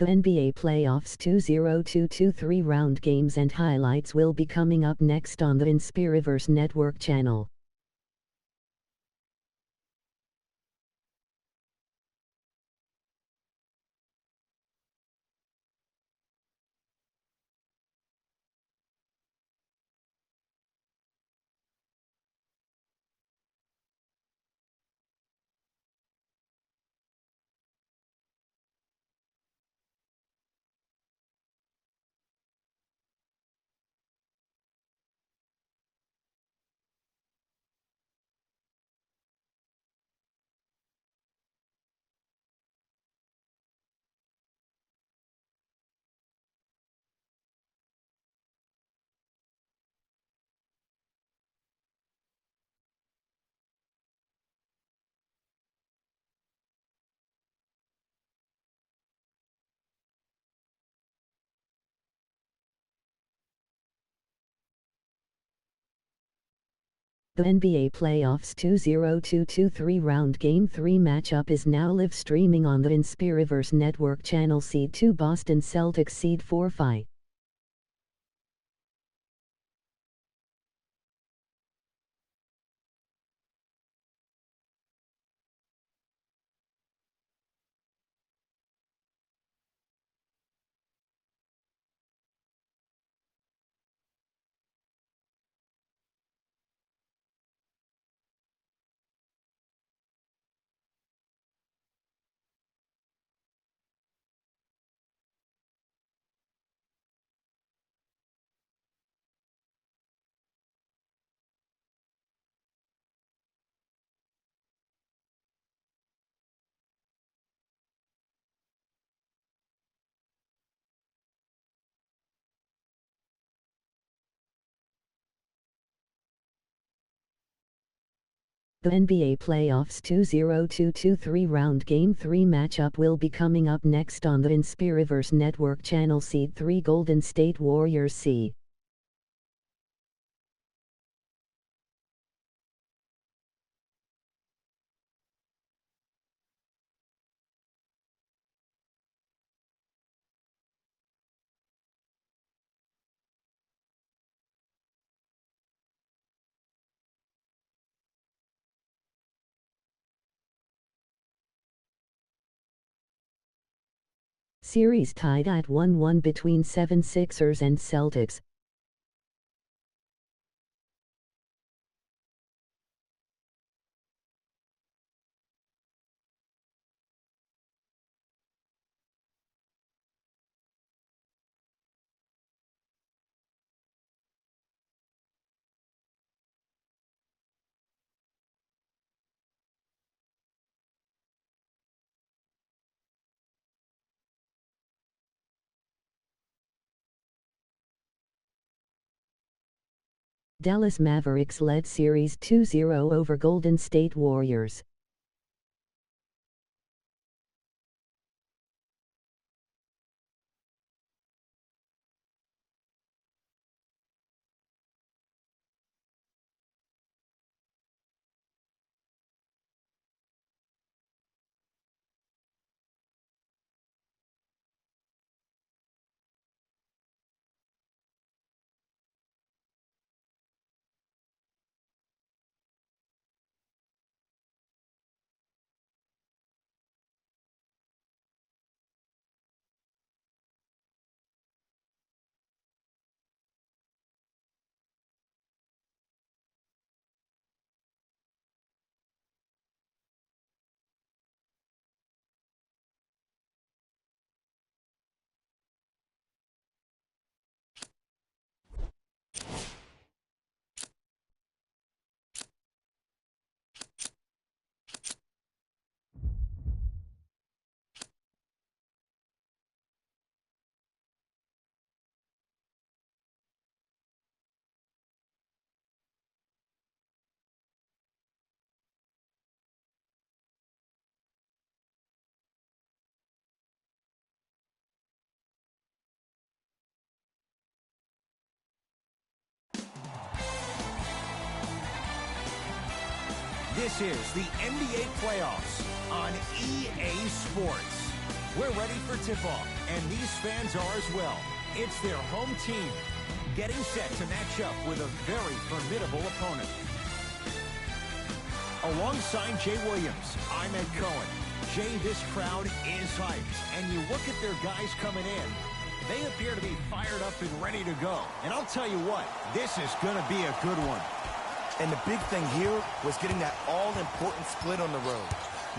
The NBA Playoffs 2022-23 round games and highlights will be coming up next on the Inspiriverse Network channel. The NBA Playoffs 2022-23 round Game 3 matchup is now live streaming on the Inspiriverse Network channel. Seed 2 Boston Celtics, Seed 4 Phi. The NBA Playoffs 2022-23 round Game 3 matchup will be coming up next on the Inspiriverse Network channel. Seed 3 Golden State Warriors C. Series tied at 1-1 between 76ers and Celtics. Dallas Mavericks led Series 2-0 over Golden State Warriors. This is the NBA Playoffs on EA Sports. We're ready for tip-off, and these fans are as well. It's their home team getting set to match up with a very formidable opponent. Alongside Jay Williams, I'm Ed Cohen. Jay, this crowd is hyped, and you look at their guys coming in, they appear to be fired up and ready to go. And I'll tell you what, this is going to be a good one. And the big thing here was getting that all-important split on the road.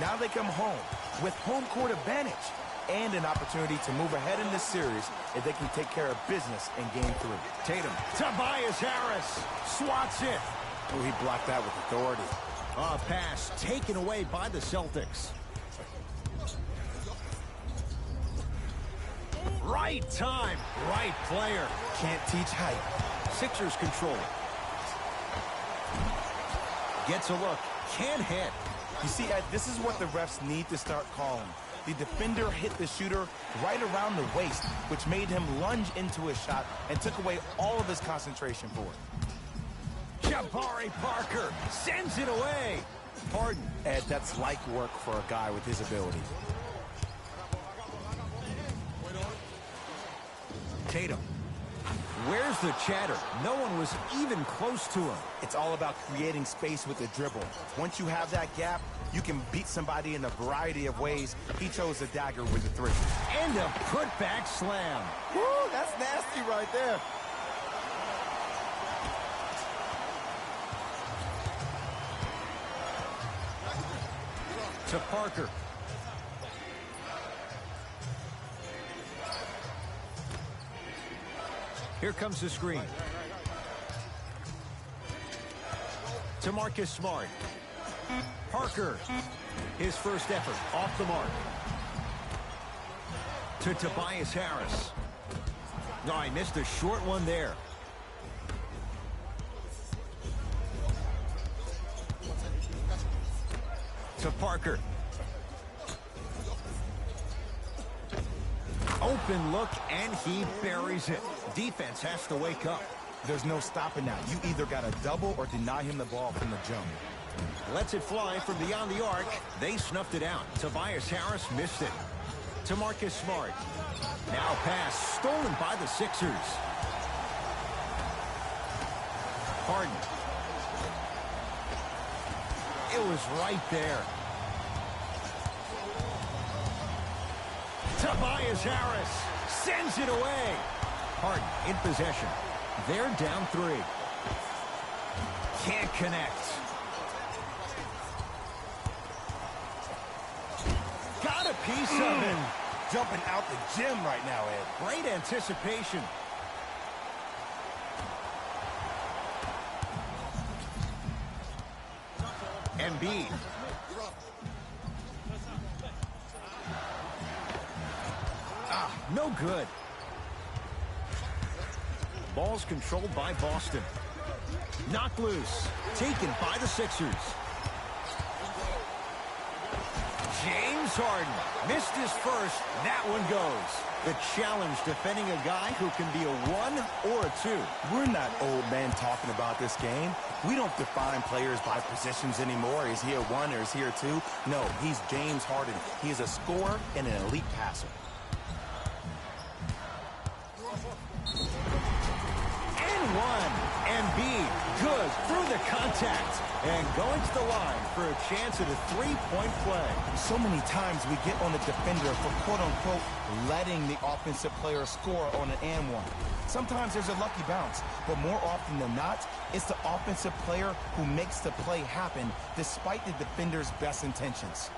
Now they come home with home court advantage and an opportunity to move ahead in this series if they can take care of business in Game 3. Tatum, Tobias Harris, swats it. Oh, he blocked that with authority. A pass taken away by the Celtics. Right time, right player. Can't teach height. Sixers control it. Gets a look, can't hit. You see, Ed, this is what the refs need to start calling. The defender hit the shooter right around the waist, which made him lunge into his shot and took away all of his concentration for it. Jabari Parker sends it away. Harden. Ed, that's like work for a guy with his ability. Tatum. Where's the chatter? No one was even close to him. It's all about creating space with the dribble. Once you have that gap, you can beat somebody in a variety of ways. He chose the dagger with the three. And a putback slam. Woo, that's nasty right there. To Parker. Here comes the screen. To Marcus Smart. Parker. His first effort off the mark. To Tobias Harris. No, he missed a short one there. To Parker. Open look, and he buries it. Defense has to wake up. There's no stopping that. You either got to double or deny him the ball from the jump. Lets it fly from beyond the arc. They snuffed it out. Tobias Harris missed it. To Marcus Smart. Now pass stolen by the Sixers. Harden. It was right there. Tobias Harris sends it away. Harden in possession. They're down 3. Can't connect. Got a piece of it. Jumping out the gym right now, Ed. Great anticipation. Embiid. No good. Ball's controlled by Boston. Knocked loose. Taken by the Sixers. James Harden missed his first. That one goes. The challenge defending a guy who can be a 1 or a 2. We're not old men talking about this game. We don't define players by positions anymore. Is he a 1 or is he a 2? No, he's James Harden. He is a scorer and an elite passer. One. Embiid, good through the contact. And going to the line for a chance at a 3-point play. So many times we get on the defender for quote-unquote letting the offensive player score on an and one. Sometimes there's a lucky bounce, but more often than not, it's the offensive player who makes the play happen despite the defender's best intentions.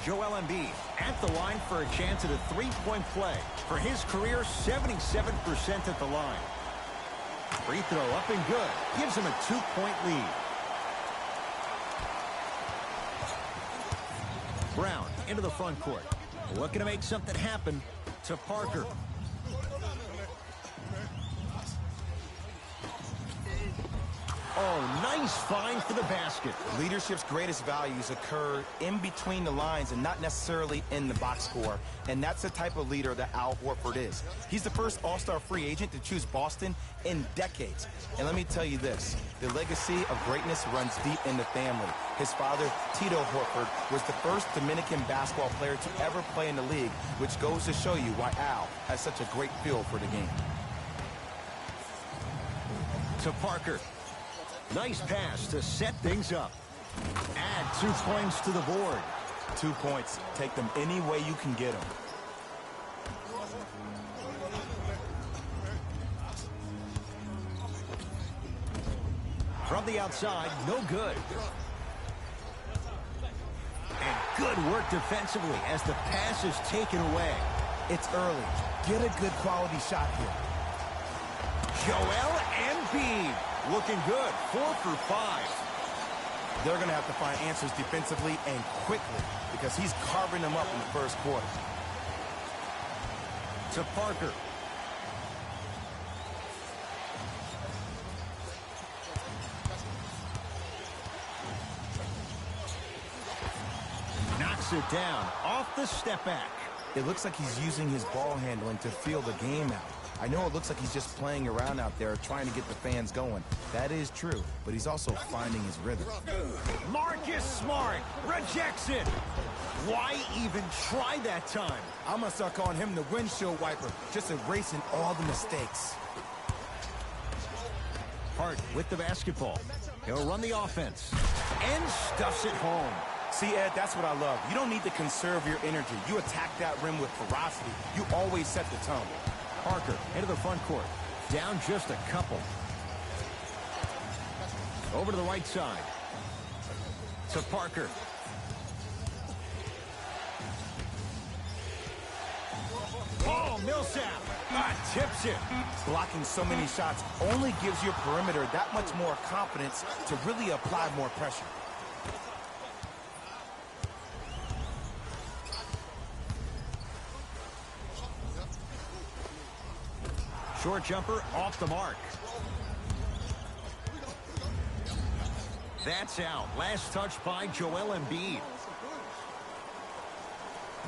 Joel Embiid at the line for a chance at a 3-point play. For his career, 77% at the line. Free throw up and good. Gives him a 2-point lead. Brown into the front court. Looking to make something happen. To Parker. Oh, nice find for the basket. Leadership's greatest values occur in between the lines and not necessarily in the box score. And that's the type of leader that Al Horford is. He's the first all-star free agent to choose Boston in decades. And let me tell you this, the legacy of greatness runs deep in the family. His father, Tito Horford, was the first Dominican basketball player to ever play in the league, which goes to show you why Al has such a great feel for the game. To Parker. Nice pass to set things up. Add 2 points to the board. 2 points. Take them any way you can get them. From the outside, no good. And good work defensively as the pass is taken away. It's early. Get a good quality shot here. Joel Embiid looking good, 4 for 5. They're going to have to find answers defensively and quickly because he's carving them up in the first quarter. To Parker. Knocks it down off the step back. It looks like he's using his ball handling to feel the game out. I know it looks like he's just playing around out there trying to get the fans going. That is true, but he's also finding his rhythm. Marcus Smart rejects it. Why even try that time? I'm going to start calling him the windshield wiper, just erasing all the mistakes. Hart with the basketball. He'll run the offense and stuffs it home. See, Ed, that's what I love. You don't need to conserve your energy. You attack that rim with ferocity. You always set the tone. Parker into the front court. Down just a couple. Over to the right side. To Parker. Oh, Millsap. Tips it. Blocking so many shots only gives your perimeter that much more confidence to really apply more pressure. Short jumper off the mark. That's out. Last touch by Joel Embiid.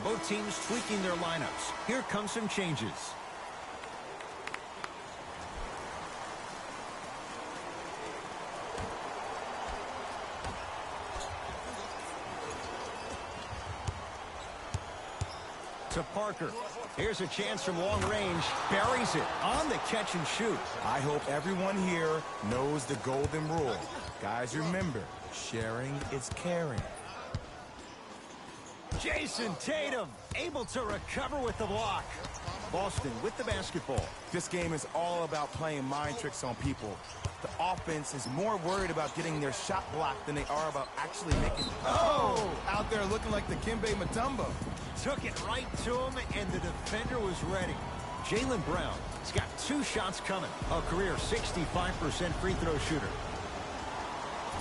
Both teams tweaking their lineups. Here come some changes. To Parker. Here's a chance from long range. Buries it on the catch and shoot. I hope everyone here knows the golden rule. Guys, remember, sharing is caring. Jason Tatum able to recover with the block. Boston with the basketball. This game is all about playing mind tricks on people. The offense is more worried about getting their shot blocked than they are about actually making... Oh! Out there looking like the Kimbe Mutombo. Took it right to him, and the defender was ready. Jaylen Brown has got 2 shots coming. A career 65% free throw shooter.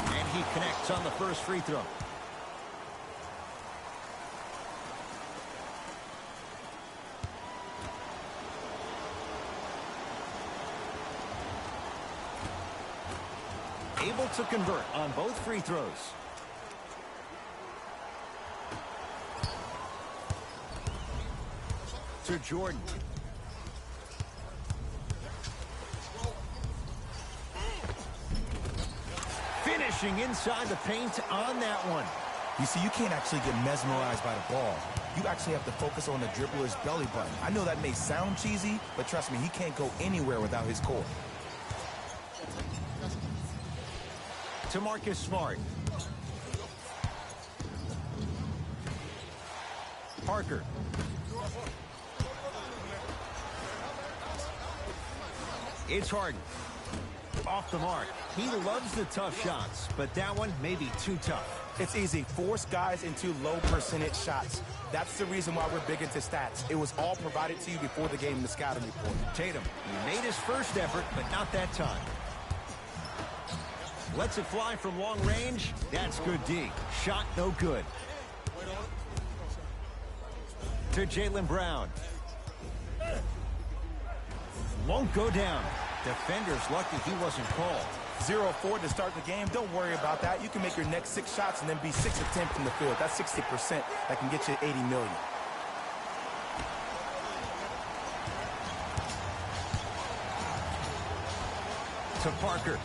And he connects on the first free throw. Able to convert on both free throws. To Jordan. Finishing inside the paint on that one. You see, you can't actually get mesmerized by the ball. You actually have to focus on the dribbler's belly button. I know that may sound cheesy, but trust me, he can't go anywhere without his core. To Marcus Smart. Parker. It's Harden. Off the mark. He loves the tough shots, but that one may be too tough. It's easy. Force guys into low percentage shots. That's the reason why we're big into stats. It was all provided to you before the game in the scouting report. Tatum, he made his first effort, but not that time. Lets it fly from long range. That's good D. Shot no good. To Jaylen Brown. Won't go down. Defender's lucky he wasn't called. 0-4 to start the game. Don't worry about that. You can make your next 6 shots and then be 6 of 10 from the field. That's 60%. That can get you 80 million. To Parker.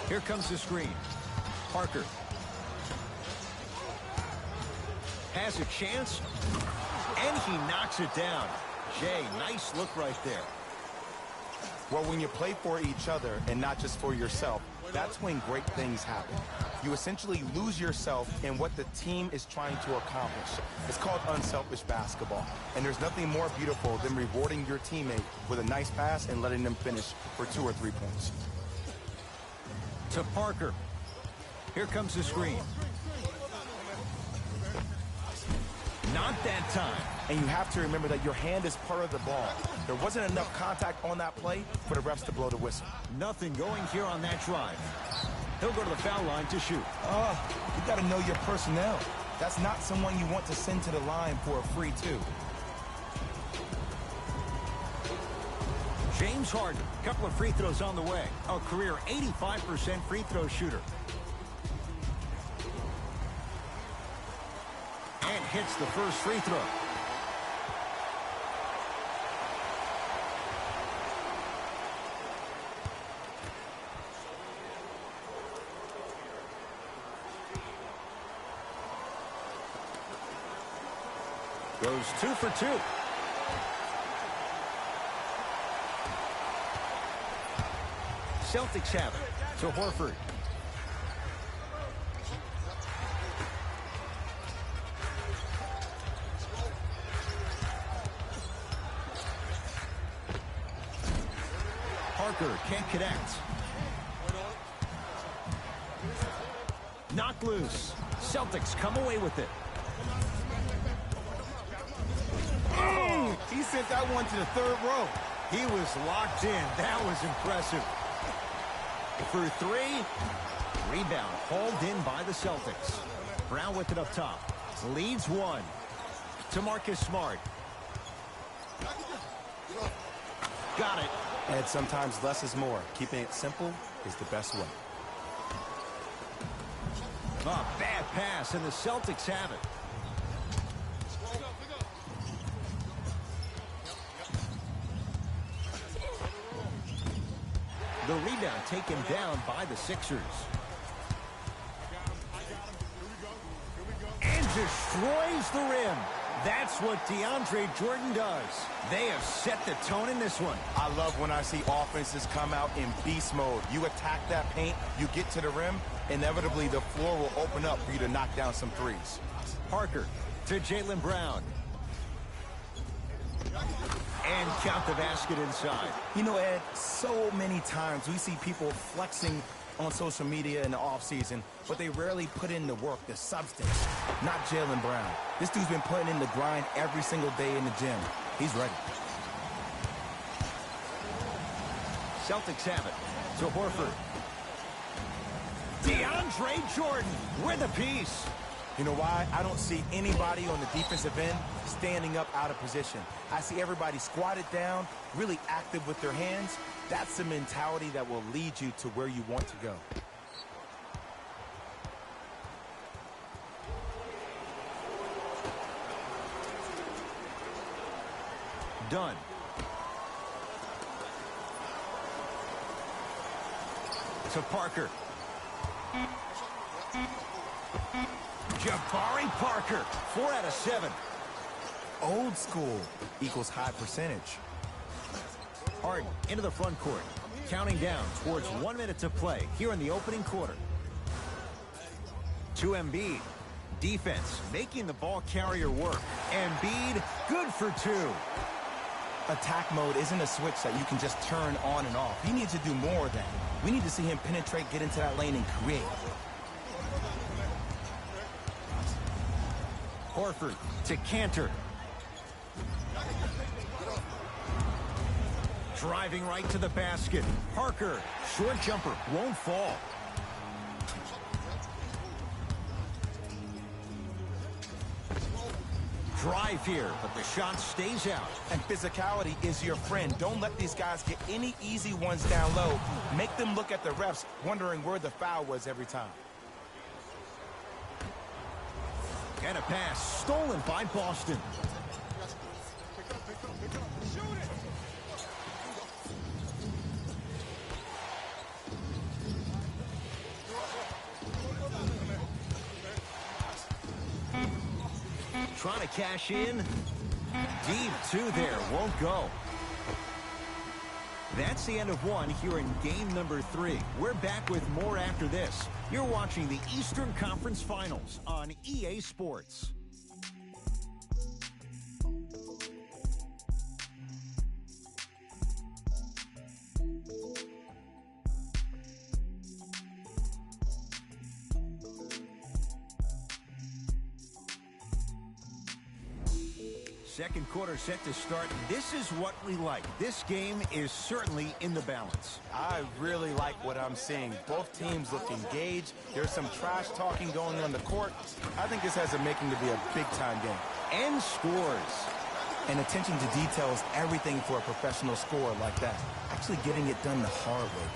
Here comes the screen. Parker. Has a chance. And he knocks it down. Jay, nice look right there. Well, when you play for each other and not just for yourself, that's when great things happen. You essentially lose yourself in what the team is trying to accomplish. It's called unselfish basketball. And there's nothing more beautiful than rewarding your teammate with a nice pass and letting them finish for 2 or 3 points. To Parker. Here comes the screen. Not that time. And you have to remember that your hand is part of the ball. There wasn't enough contact on that play for the refs to blow the whistle. Nothing going here on that drive. He'll go to the foul line to shoot. You got to know your personnel. That's not someone you want to send to the line for a free 2. James Harden, couple of free throws on the way. A career 85% free throw shooter. And hits the first free throw. Goes 2 for 2. Celtics have it to Horford. Parker can't connect. Knocked loose. Celtics come away with it. He sent that one to the 3rd row. He was locked in. That was impressive. For 3. Rebound hauled in by the Celtics. Brown with it up top. Leads 1. To Marcus Smart. Got it. And sometimes less is more. Keeping it simple is the best way. A bad pass, and the Celtics have it. The rebound taken down by the Sixers. And destroys the rim. That's what DeAndre Jordan does. They have set the tone in this one. I love when I see offenses come out in beast mode. You attack that paint, you get to the rim, inevitably the floor will open up for you to knock down some threes. Parker to Jaylen Brown. And count the basket inside. You know, Ed, so many times we see people flexing on social media in the offseason, but they rarely put in the work, the substance. Not Jaylen Brown. This dude's been putting in the grind every single day in the gym. He's ready. Celtics have it to Horford. DeAndre Jordan with a piece. You know why? I don't see anybody on the defensive end standing up out of position. I see everybody squatted down, really active with their hands. That's the mentality that will lead you to where you want to go. Done. To Parker. Jabari Parker, 4 out of 7. Old school equals high percentage. Harden into the front court. Counting down towards 1 minute to play here in the opening quarter. To Embiid. Defense making the ball carrier work. Embiid good for 2. Attack mode isn't a switch that you can just turn on and off. He needs to do more of that. We need to see him penetrate, get into that lane, and create. Horford to Cantor. Driving right to the basket. Parker, short jumper, won't fall. drive here, but the shot stays out. And physicality is your friend. Don't let these guys get any easy ones down low. Make them look at the refs, wondering where the foul was every time. And a pass stolen by Boston. Trying to cash in. Deep two there. Won't go. That's the end of one here in game number 3. We're back with more after this. You're watching the Eastern Conference Finals on EA Sports. Second quarter set to start. This is what we like. This game is certainly in the balance. I really like what I'm seeing. Both teams look engaged. There's some trash talking going on the court. I think this has a making to be a big-time game. And scores. And attention to detail is everything for a professional scorer like that. Actually getting it done the hard way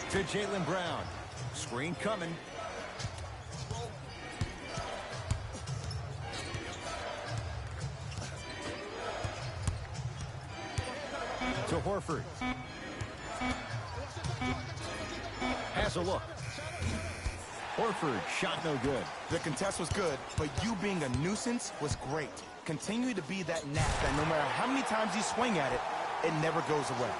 there. To Jaylen Brown. Screen coming. To Horford. Has a look. Horford, shot no good. The contest was good, but you being a nuisance was great. Continue to be that gnat that no matter how many times you swing at it, it never goes away.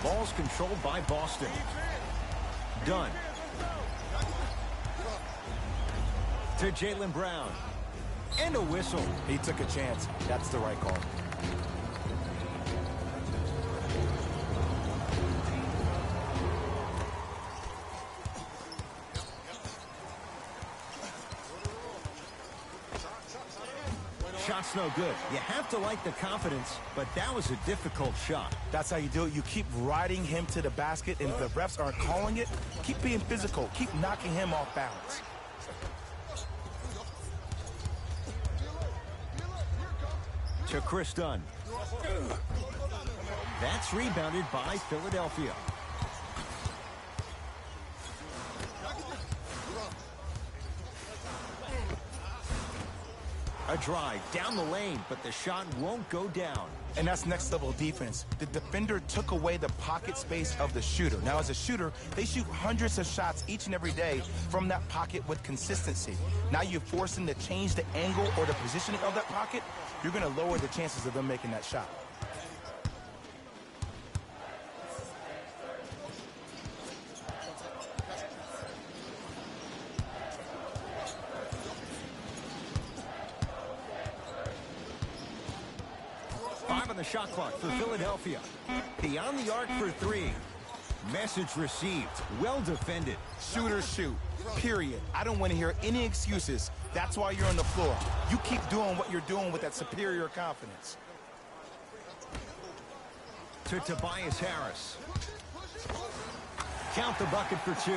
Ball's controlled by Boston. Done. To Jaylen Brown. And a whistle. He took a chance. That's the right call. Shot's no good. You have to like the confidence, but that was a difficult shot. That's how you do it. You keep riding him to the basket, and if the refs aren't calling it, keep being physical. Keep knocking him off balance. To Chris Dunn. That's rebounded by Philadelphia. A drive down the lane, but the shot won't go down. And that's next level defense. The defender took away the pocket space of the shooter. Now as a shooter, they shoot hundreds of shots each and every day from that pocket with consistency. Now you force them to change the angle or the positioning of that pocket, you're going to lower the chances of them making that shot. The shot clock for Philadelphia. Beyond the arc for 3. Message received. Well defended. Shooters shoot. Period. I don't want to hear any excuses. That's why you're on the floor. You keep doing what you're doing with that superior confidence. To Tobias Harris. Count the bucket for 2.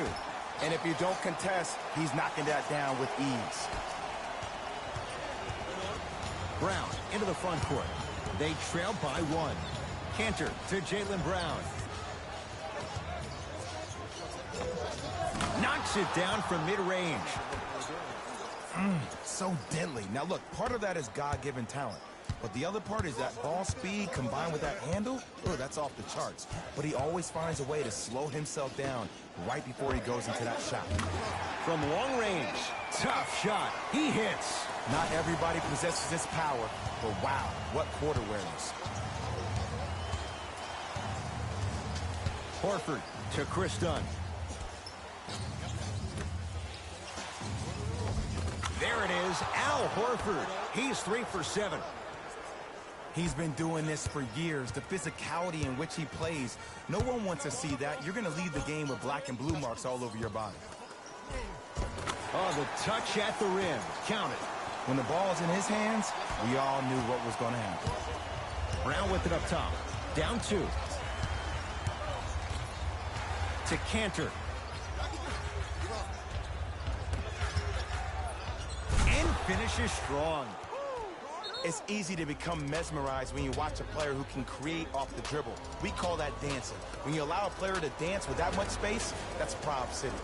And if you don't contest, he's knocking that down with ease. Brown into the front court. They trail by 1. Cantor to Jaylen Brown. Knocks it down from mid-range. So deadly. Now look, part of that is God-given talent. But the other part is that ball speed combined with that handle, oh, that's off the charts. But he always finds a way to slow himself down right before he goes into that shot. From long range, tough shot. He hits. Not everybody possesses this power, but wow, what court awareness. Horford to Chris Dunn. There it is, Al Horford. He's 3 for 7. He's been doing this for years. The physicality in which he plays, no one wants to see that. You're going to leave the game with black and blue marks all over your body. Oh, the touch at the rim. Count it. When the ball's in his hands, we all knew what was going to happen. Brown with it up top. Down 2. To Cantor. finishes strong. It's easy to become mesmerized when you watch a player who can create off the dribble. We call that dancing. When you allow a player to dance with that much space, that's Prob City.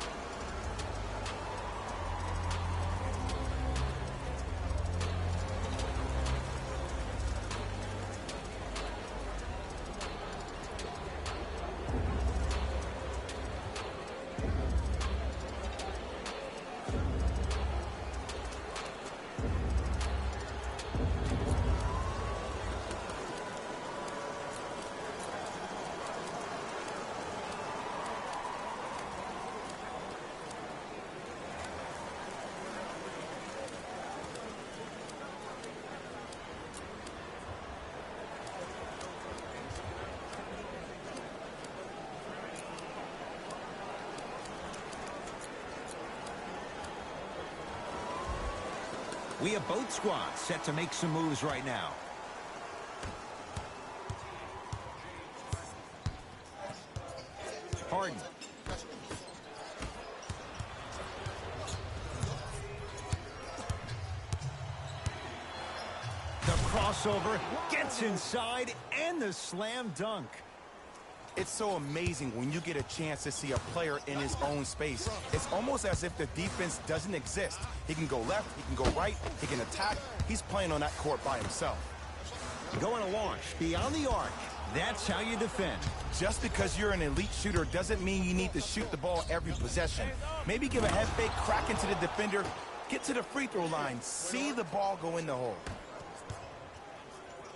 We have both squads set to make some moves right now. Harden. The crossover gets inside and the slam dunk. It's so amazing when you get a chance to see a player in his own space. It's almost as if the defense doesn't exist. He can go left, he can go right, he can attack. He's playing on that court by himself. Going to launch beyond the arc. That's how you defend. Just because you're an elite shooter doesn't mean you need to shoot the ball every possession. Maybe give a head fake, crack into the defender, get to the free throw line, see the ball go in the hole.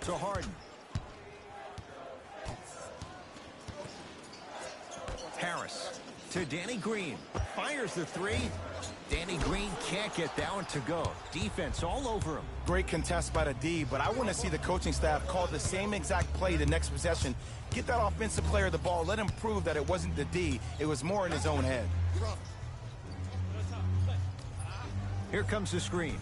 To Harden. Harris to Danny Green. Fires the three. Danny Green can't get that one to go. Defense all over him. Great contest by the D, but I want to see the coaching staff call the same exact play the next possession. Get that offensive player the ball. Let him prove that it wasn't the D. It was more in his own head. Here comes the screen.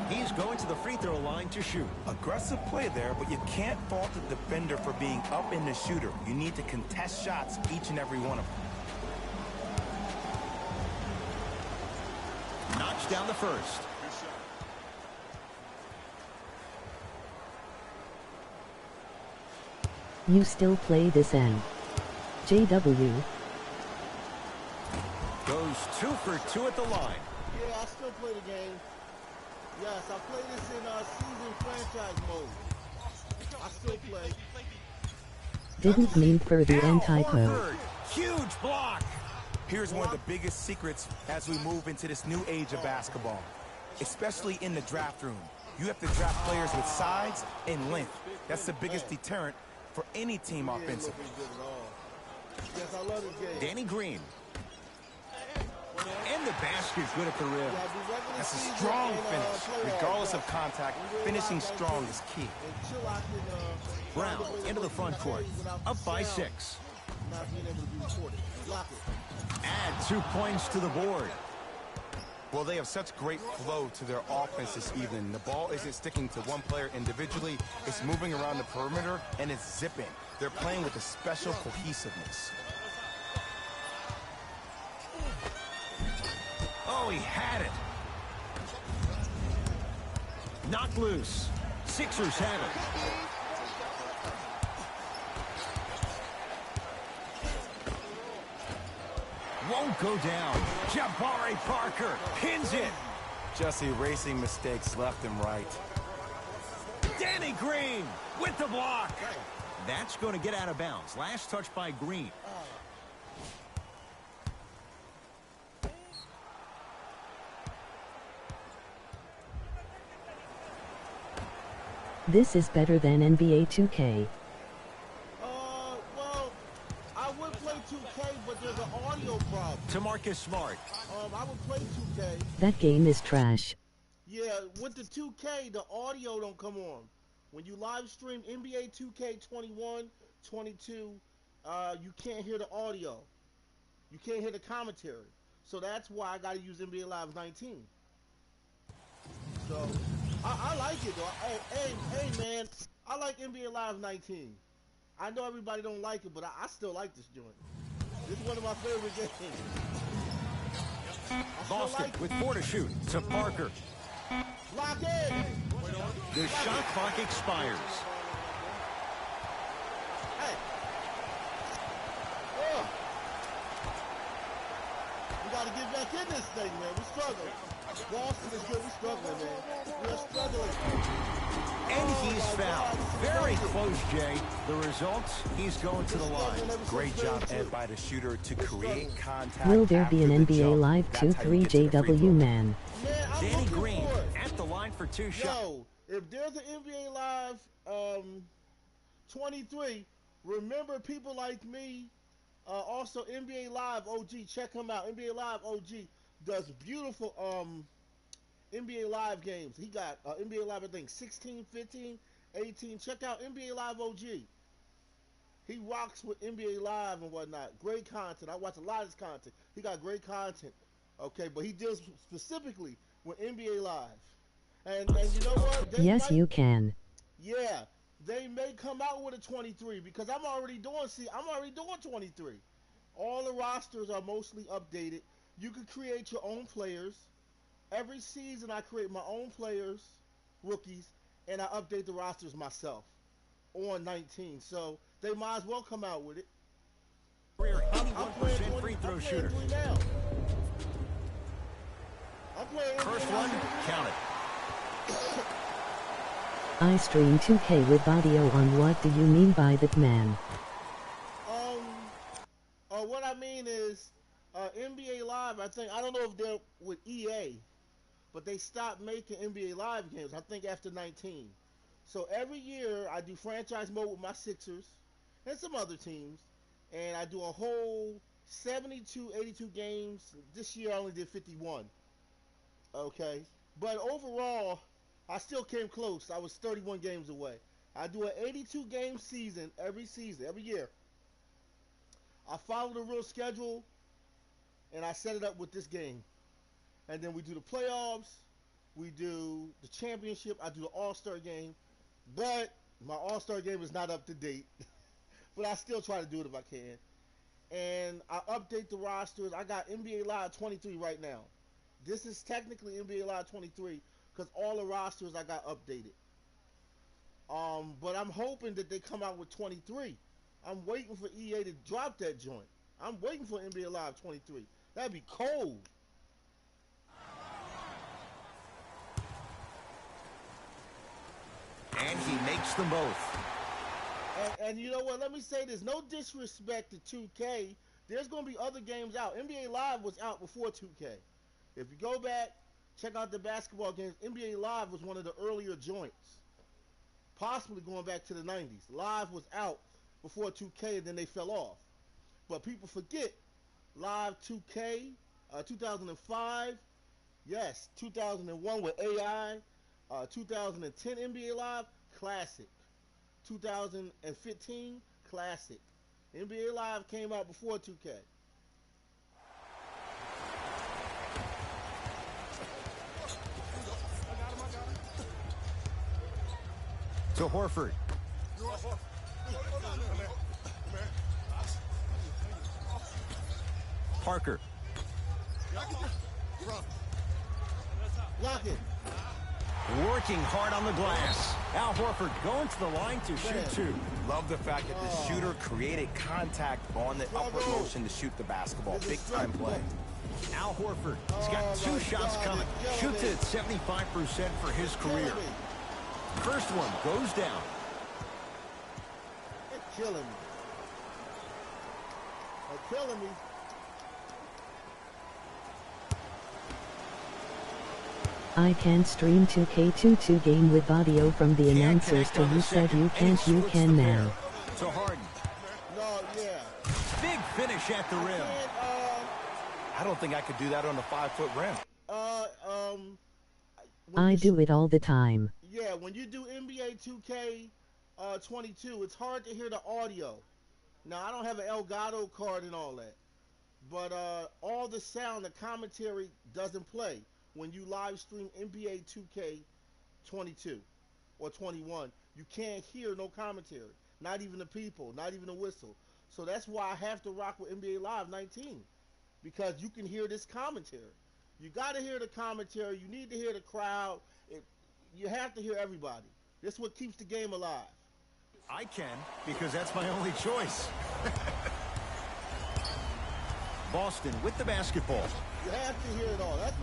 He's going to the free throw line to shoot. Aggressive play there, but you can't fault the defender for being up in the shooter. You need to contest shots, each and every one of them. Knocks down the first. You still play this end. JW. Goes 2 for 2 at the line. Yeah, I still play the game. Yes, I play this in season franchise mode. I still play. Didn't mean for the Al anti-po. Horford, huge block. Here's one of the biggest secrets as we move into this new age of basketball, especially in the draft room. You have to draft players with size and length. That's the biggest deterrent for any team offensively. Yes, I love this game. Danny Green. And the basket good at the rim. That's a strong finish. Regardless of contact, finishing strong is key. Brown into the front court. Up by 6. Add 2 points to the board. Well, they have such great flow to their offense this evening. The ball isn't sticking to one player individually. It's moving around the perimeter, and it's zipping. They're playing with a special cohesiveness. Oh, he had it. Knocked loose. Sixers have it. Won't go down. Jabari Parker pins it. Just erasing mistakes left and right. Danny Green with the block. That's going to get out of bounds. Last touch by Green. This is better than NBA 2K. Well, I would play 2K, but there's an audio problem. To Marcus Smart. I would play 2K. That game is trash. Yeah, with the 2K, the audio don't come on. When you live stream NBA 2K 21, 22, you can't hear the audio. You can't hear the commentary. So that's why I got to use NBA Live 19. So I like it though. Hey man, I like NBA Live 19. I know everybody don't like it, but I still like this joint. This is one of my favorite games. Boston with 4 to shoot to Parker. Lock in. The shot clock expires. Hey. We got to get back in this thing, man. We're struggling. Boston is good. We're struggling, man. We're struggling. And he's fouled. Very close, Jay. The results, he's going to the line. Great job, Ed, by the shooter to create contact. Will there be an after the NBA jump. Live That's how you 2-3 get to the free JW throw. man? Man, I'm Danny looking Green for it. at the line for 2 shots. Yo, if there's an NBA Live 23, remember people like me, also NBA Live OG, check him out. NBA Live OG does beautiful NBA Live games. He got NBA Live, I think, 16, 15, 18. Check out NBA Live OG. He rocks with NBA Live and whatnot. Great content. I watch a lot of his content. He got great content. Okay, but he deals specifically with NBA Live. And you know what? They Yes, you can. Yeah, they may come out with a 23 because I'm already doing 23. All the rosters are mostly updated. You can create your own players. Every season I create my own players, rookies, and I update the rosters myself on 19. So they might as well come out with it. Career I'm 81% free throw shooter. now. I'm playing First one, count it. I stream 2K with audio on. What do you mean by that, man? What I mean is, NBA Live, I don't know if they're with EA, but they stopped making NBA Live games, I think after 19. So every year I do franchise mode with my Sixers and some other teams, and I do a whole 72, 82 games. This year I only did 51. Okay? But overall, I still came close. I was 31 games away. I do an 82 game season, every year. I follow the real schedule, and I set it up with this game. And then we do the playoffs, we do the championship, I do the All-Star game, but my All-Star game is not up to date. But I still try to do it if I can. And I update the rosters. I got NBA Live 23 right now. This is technically NBA Live 23 because all the rosters I got updated. But I'm hoping that they come out with 23. I'm waiting for EA to drop that joint. I'm waiting for NBA Live 23. That'd be cold. And he makes them both. And you know what? Let me say this. No disrespect to 2K. There's going to be other games out. NBA Live was out before 2K. If you go back, check out the basketball games. NBA Live was one of the earlier joints. Possibly going back to the 90s. Live was out before 2K and then they fell off. But people forget Live 2K, 2005, yes, 2001 with AI, 2010 NBA Live, classic. 2015, classic. NBA Live came out before 2K. To Horford. Parker. Lock it. Working hard on the glass. Al Horford going to the line to shoot 2. Love the fact that the shooter created contact on the upward motion to shoot the basketball. Big time play. Al Horford, he's got 2 shots coming. Shoots it at 75% for his career. First one goes down. They're killing me. They're killing me. I can't stream 2K22 game with audio from the announcers till you said you can't. You can now. To Harden. No, yeah. Big finish at the rim. I don't think I could do that on a 5-foot rim. I do it all the time. Yeah, when you do NBA 2K 22, it's hard to hear the audio. Now, I don't have an Elgato card and all that. But all the sound, the commentary doesn't play when you live stream NBA 2K 22 or 21. You can't hear no commentary. Not even the people, not even a whistle. So that's why I have to rock with NBA Live 19. because you can hear this commentary. You got to hear the commentary. You need to hear the crowd. You have to hear everybody. This is what keeps the game alive. I can, because that's my only choice. Boston with the basketball. You have to hear it all. That's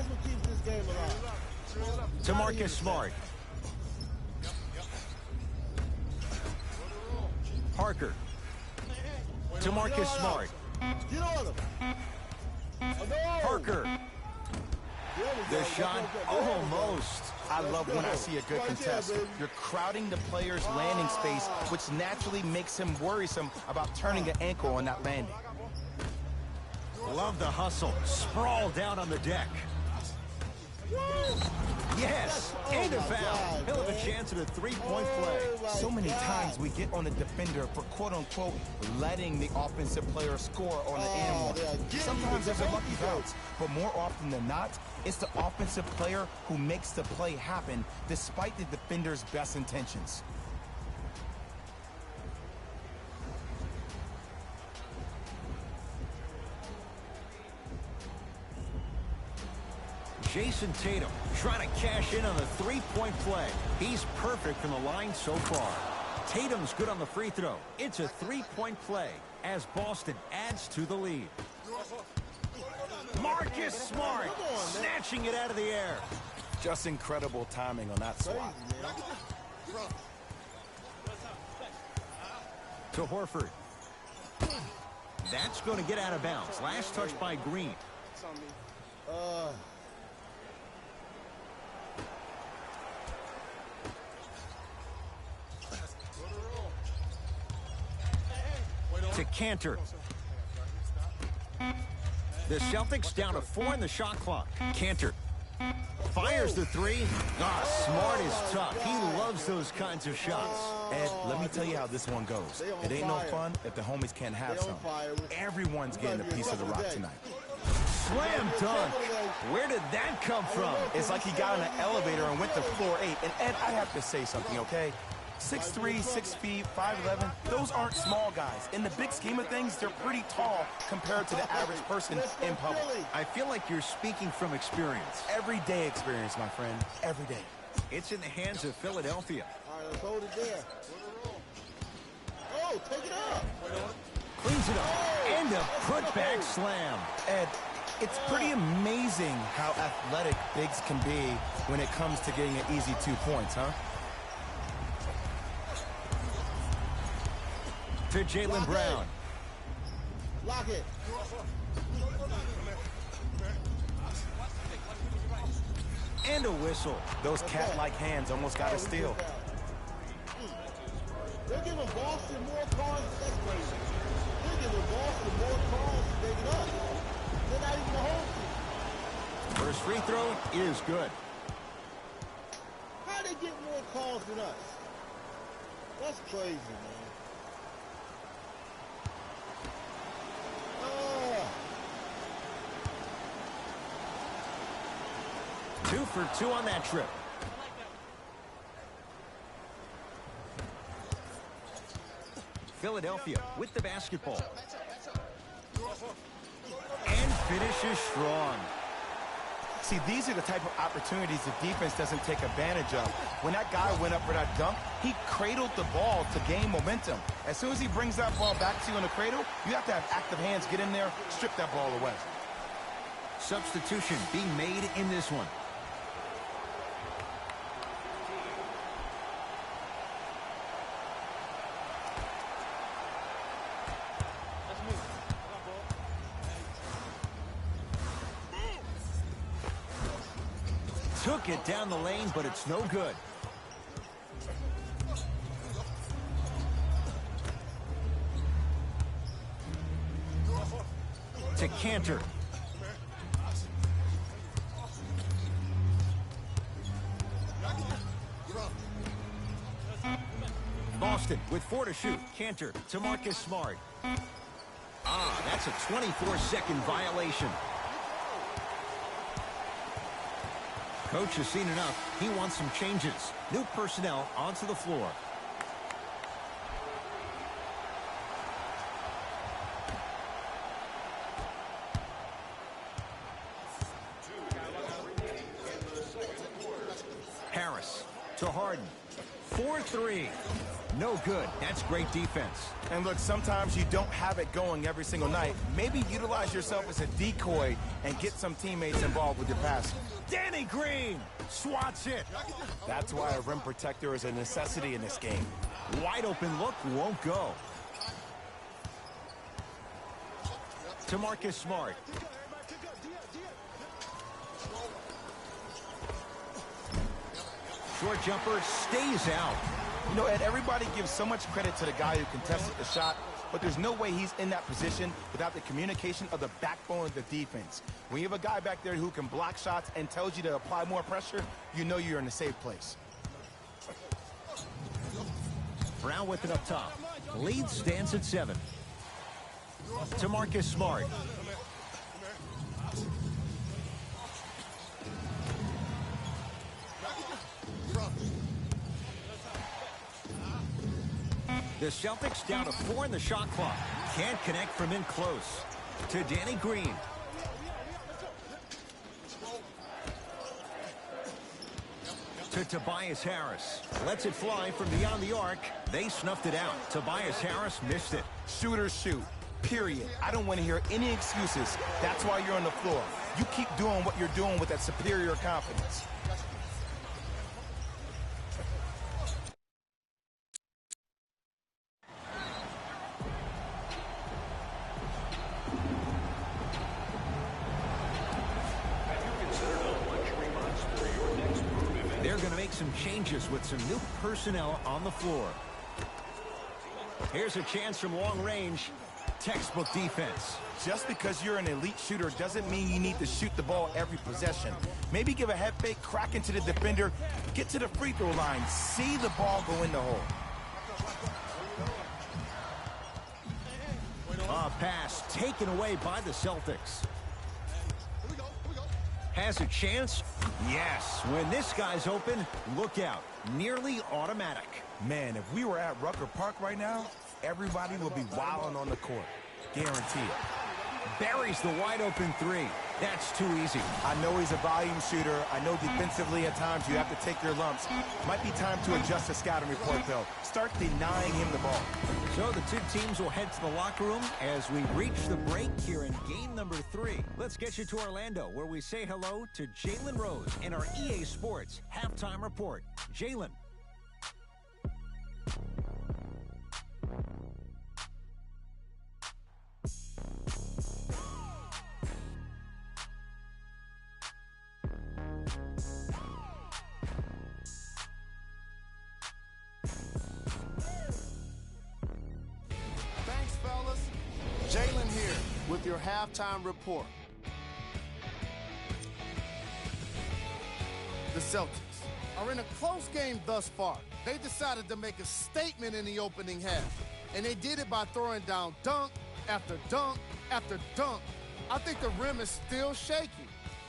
what keeps this game alive. To Marcus Smart. Parker. To Marcus Smart. Get on him. Oh, no. Parker. The shot almost. I love when I see a good contest. You're crowding the player's landing space, which naturally makes him worrisome about turning an ankle on that landing. Love the hustle. Sprawl down on the deck. Yes, and a foul. He'll have a chance at a three-point play. So many times we get on the defender for quote-unquote letting the offensive player score on the and one. Sometimes there's a lucky bounce, but more often than not, it's the offensive player who makes the play happen despite the defender's best intentions. Jason Tatum trying to cash in on the three-point play. He's perfect from the line so far. Tatum's good on the free throw. It's a three-point play as Boston adds to the lead. Marcus Smart snatching it out of the air. Just incredible timing on that swat. To Horford. That's going to get out of bounds. Last touch by Green. To Cantor. The Celtics down to 4 in the shot clock. Cantor fires the three. Smart is tough. He loves those kinds of shots. Ed, let me tell you how this one goes. It ain't no fun if the homies can't have some. Everyone's getting a piece of the rock tonight. Slam dunk. Where did that come from? It's like he got on an elevator and went to floor 8. And Ed, I have to say something, okay? 6'3", 6 feet, 5'11", those aren't small guys. In the big scheme of things, they're pretty tall compared to the average person in public. I feel like you're speaking from experience. Everyday experience, my friend. Every day. It's in the hands of Philadelphia. All right, let's hold it there. Oh, take it up. Cleans it up. And a put-back slam. Ed, it's pretty amazing how athletic bigs can be when it comes to getting an easy 2 points, huh? To Jaylen Brown. Lock it. And a whistle. Those cat-like hands almost got a steal. They're giving Boston more cards. That's crazy. They're giving Boston more cards than us. They're not even the home team. First free throw is good. How they get more calls than us? That's crazy, man. 2 for 2 on that trip. Philadelphia with the basketball. And finishes strong. See, these are the type of opportunities the defense doesn't take advantage of. When that guy went up for that dunk, he cradled the ball to gain momentum. As soon as he brings that ball back to you in the cradle, you have to have active hands, get in there, strip that ball away. Substitution being made in this one. Took it down the lane, but it's no good. To Cantor. Boston with 4 to shoot. Cantor to Marcus Smart. That's a 24-second violation. Coach has seen enough. He wants some changes. New personnel onto the floor. Harden. 4-3. No good. That's great defense. And look, sometimes you don't have it going every single night. Maybe utilize yourself as a decoy and get some teammates involved with your passing. Danny Green swats it. That's why a rim protector is a necessity in this game. Wide open look won't go. To Marcus Smart. Short jumper stays out. You know, Ed, everybody gives so much credit to the guy who contested the shot, but there's no way he's in that position without the communication of the backbone of the defense. When you have a guy back there who can block shots and tells you to apply more pressure, you know you're in a safe place. Brown with it up top. Lead stands at 7. To Marcus Smart. The Celtics down to 4 in the shot clock. Can't connect from in close. To Danny Green. To Tobias Harris. Lets it fly from beyond the arc. They snuffed it out. Tobias Harris missed it. Shooters shoot. Period. I don't want to hear any excuses. That's why you're on the floor. You keep doing what you're doing with that superior confidence. They're going to make some changes with some new personnel on the floor. Here's a chance from long range. Textbook defense. Just because you're an elite shooter doesn't mean you need to shoot the ball every possession. Maybe give a head fake, crack into the defender, get to the free throw line, see the ball go in the hole. A pass taken away by the Celtics. Has a chance? Yes. When this guy's open, look out. Nearly automatic. Man, if we were at Rucker Park right now, everybody would be wilding on the court. Guaranteed. Buries the wide open 3. That's too easy. I know he's a volume shooter. I know defensively at times you have to take your lumps. Might be time to adjust the scouting report, though. Start denying him the ball. So the two teams will head to the locker room as we reach the break here in game number 3. Let's get you to Orlando, where we say hello to Jalen Rose in our EA Sports halftime report. Jalen. Jalen here with your halftime report. The Celtics are in a close game thus far. They decided to make a statement in the opening half, and they did it by throwing down dunk after dunk after dunk. I think the rim is still shaky.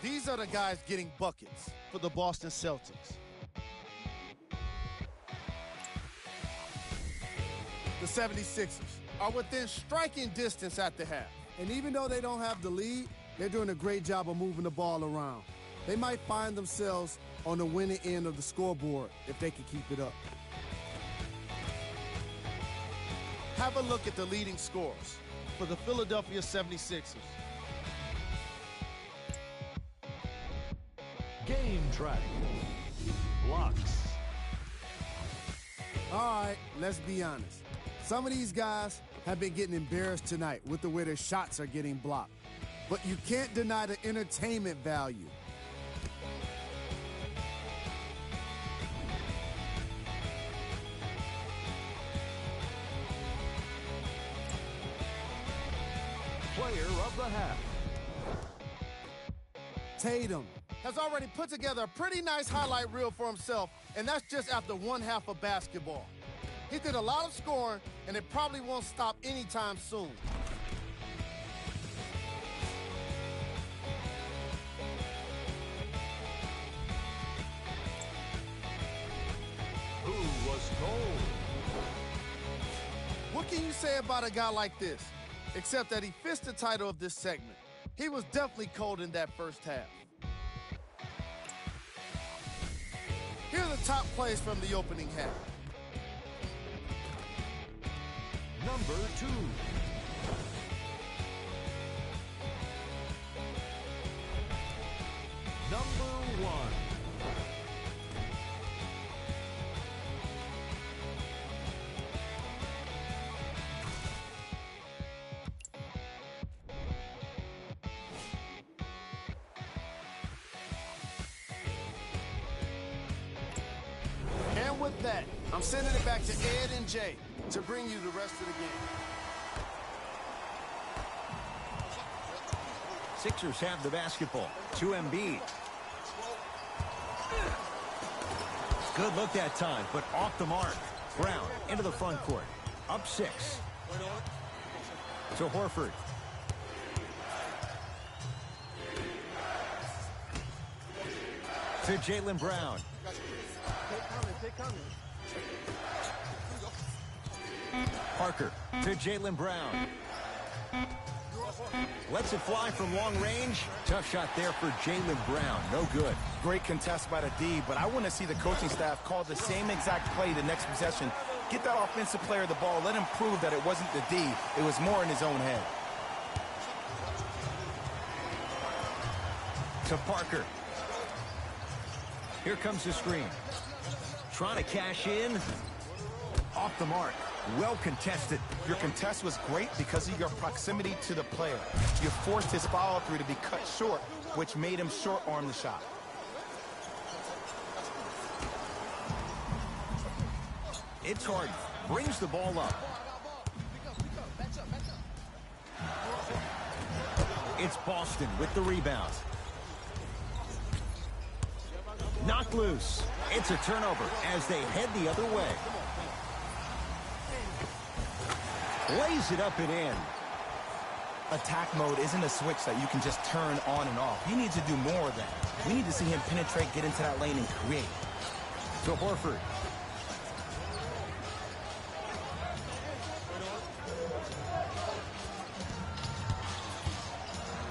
These are the guys getting buckets for the Boston Celtics. The 76ers are within striking distance at the half. And even though they don't have the lead, they're doing a great job of moving the ball around. They might find themselves on the winning end of the scoreboard if they can keep it up. Have a look at the leading scorers for the Philadelphia 76ers. Game track. Blocks. All right, let's be honest. Some of these guys have been getting embarrassed tonight with the way their shots are getting blocked. But you can't deny the entertainment value. Player of the half. Tatum has already put together a pretty nice highlight reel for himself, and that's just after one half of basketball. He did a lot of scoring, and it probably won't stop anytime soon. Who was cold? What can you say about a guy like this? Except that he fits the title of this segment. He was definitely cold in that first half. Here are the top plays from the opening half. Number 2. Number 1. And with that, I'm sending it back to Ed and Jay to bring you the rest of the game. Sixers have the basketball. To Embiid. Good look that time, but off the mark. Brown into the front court. Up 6. To Horford. To Jaylen Brown. Parker to Jaylen Brown. Lets it fly from long range. Tough shot there for Jaylen Brown. No good. Great contest by the D, but I want to see the coaching staff call the same exact play the next possession. Get that offensive player the ball. Let him prove that it wasn't the D. It was more in his own head. To Parker. Here comes the screen. Trying to cash in. Off the mark. Well contested. Your contest was great because of your proximity to the player. You forced his follow-through to be cut short, which made him short-arm the shot. It's Harden. Brings the ball up. It's Boston with the rebound. Knocked loose. It's a turnover as they head the other way. Lays it up and in. Attack mode isn't a switch that you can just turn on and off. He needs to do more of that. We need to see him penetrate, get into that lane, and create. To Horford.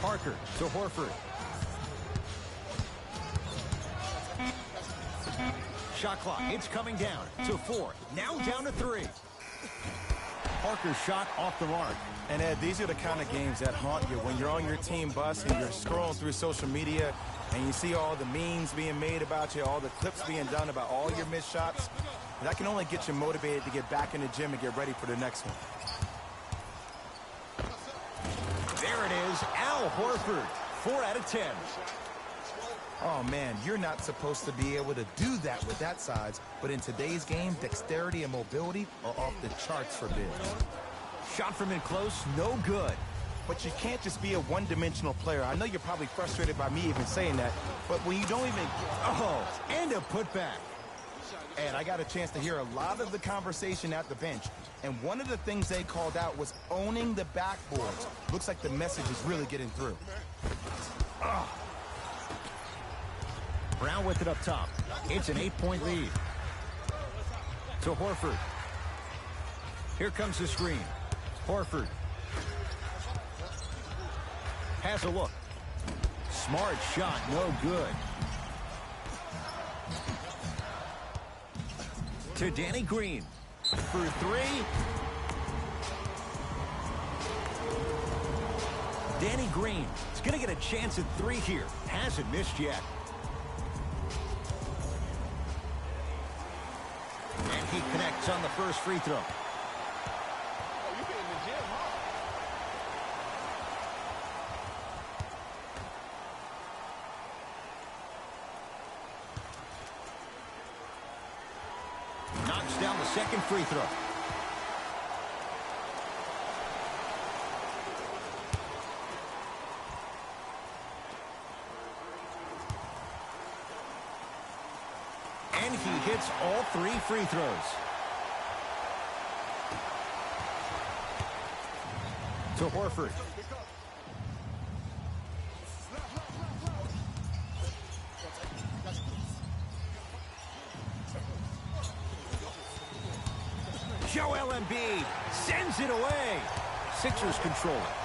Parker to Horford. Shot clock. It's coming down to 4. Now down to 3. Parker's shot off the mark. And Ed, these are the kind of games that haunt you when you're on your team bus and you're scrolling through social media and you see all the memes being made about you, all the clips being done about all your missed shots. That can only get you motivated to get back in the gym and get ready for the next one. There it is, Al Horford. 4 out of 10. Oh, man, you're not supposed to be able to do that with that size, but in today's game, dexterity and mobility are off the charts for bigs. Shot from in close, no good. But you can't just be a one-dimensional player. I know you're probably frustrated by me even saying that, but when you don't even... Oh, and a putback. And I got a chance to hear a lot of the conversation at the bench, and one of the things they called out was owning the backboards. Looks like the message is really getting through. Oh. Brown with it up top. It's an 8-point lead. To Horford. Here comes the screen. Horford. Has a look. Smart shot, no good. To Danny Green. For 3. Danny Green is going to get a chance at 3 here. Hasn't missed yet. And he connects on the first free throw. Knocks down the second free throw. And he hits all 3 free throws. To Horford. Joel Embiid sends it away. Sixers control it.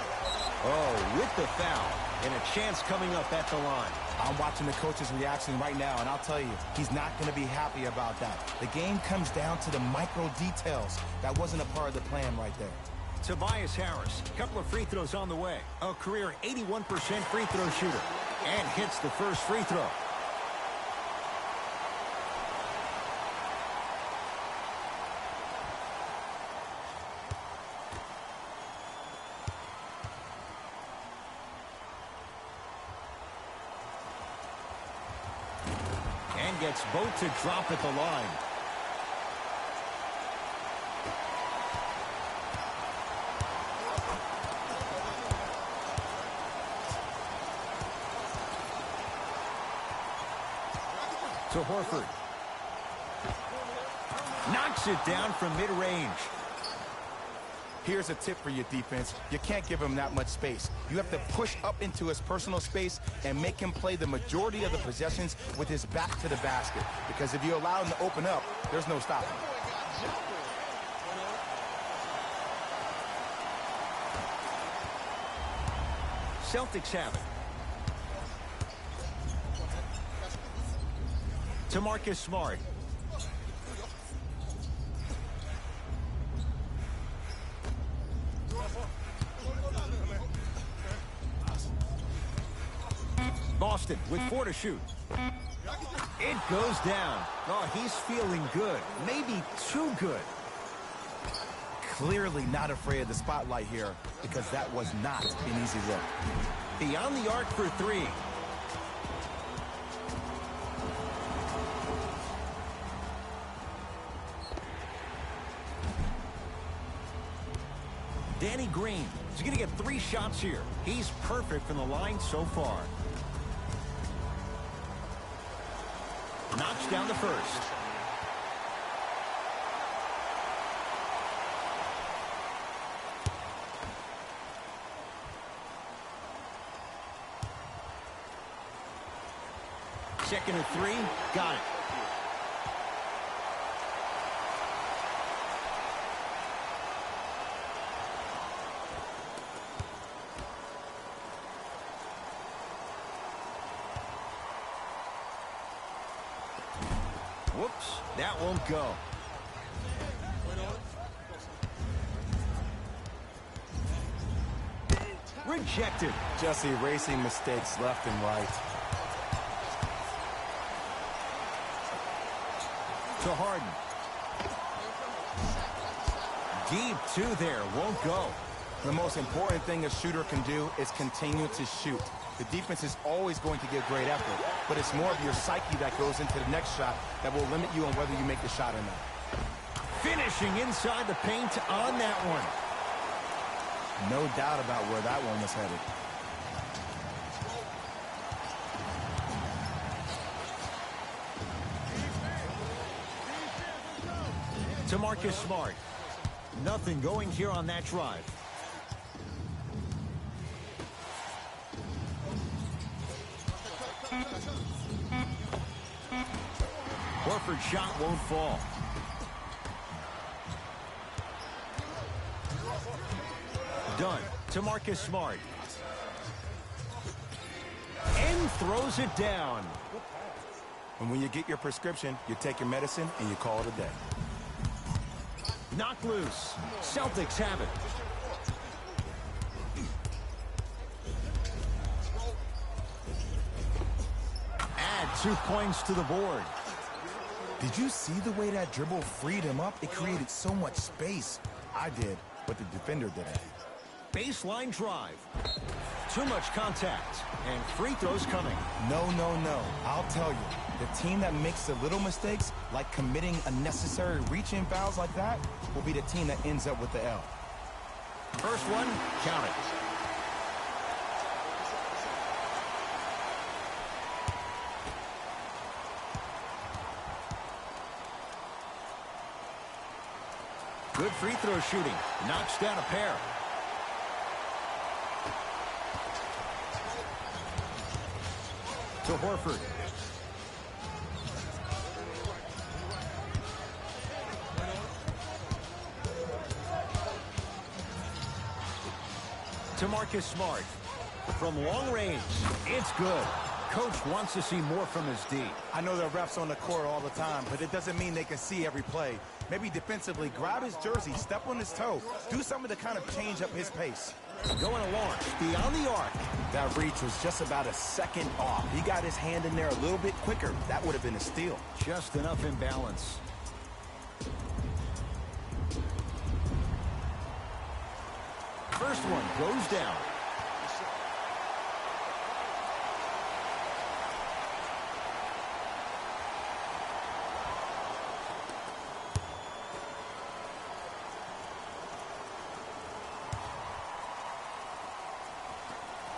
Oh, with the foul. And a chance coming up at the line. I'm watching the coach's reaction right now, and I'll tell you, he's not going to be happy about that. The game comes down to the micro details. That wasn't a part of the plan right there. Tobias Harris, a couple of free throws on the way. A career 81% free throw shooter. And hits the first free throw. And gets both to drop at the line. To Horford. Knocks it down from mid-range. Here's a tip for your defense. You can't give him that much space. You have to push up into his personal space and make him play the majority of the possessions with his back to the basket. Because if you allow him to open up, there's no stopping. Celtics have it. To Marcus Smart. Boston with 4 to shoot. It goes down. Oh, he's feeling good. Maybe too good. Clearly not afraid of the spotlight here, because that was not an easy look. Beyond the arc for 3. Danny Green is going to get 3 shots here. He's perfect from the line so far. Knocks down the first. Second and 3. Got it. Whoops, that won't go. Rejected. Just erasing mistakes left and right. To Harden. Deep 2 there, won't go. The most important thing a shooter can do is continue to shoot. The defense is always going to give great effort, but it's more of your psyche that goes into the next shot that will limit you on whether you make the shot or not. Finishing inside the paint on that one. No doubt about where that one was headed. To Marcus Smart. Nothing going here on that drive. Horford's shot won't fall. Done. To Marcus Smart. And throws it down. And when you get your prescription, you take your medicine and you call it a day. Knocked loose. Celtics have it. Add 2 points to the board. Did you see the way that dribble freed him up? It created so much space. I did, but the defender didn't. Baseline drive. Too much contact. And free throws coming. No. I'll tell you. The team that makes the little mistakes, like committing unnecessary reach-in fouls like that, will be the team that ends up with the L. First one, count it. Good free throw shooting. Knocks down a pair. To Horford. To Marcus Smart. From long range, it's good. Coach wants to see more from his D. I know there are refs on the court all the time, but it doesn't mean they can see every play. Maybe defensively, grab his jersey, step on his toe, do something to kind of change up his pace. Going to launch beyond the arc. That reach was just about a second off. He got his hand in there a little bit quicker. That would have been a steal. Just enough imbalance. First one goes down.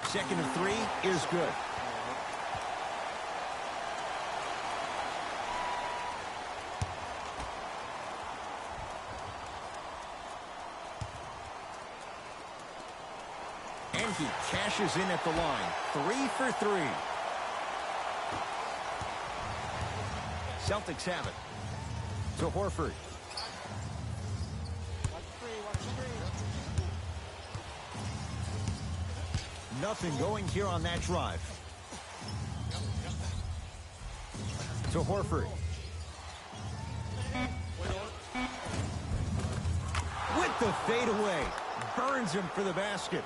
Second of three is good. And he cashes in at the line. 3 for 3. Celtics have it. To Horford. Nothing going here on that drive. To Horford. With the fadeaway. Burns him for the basket.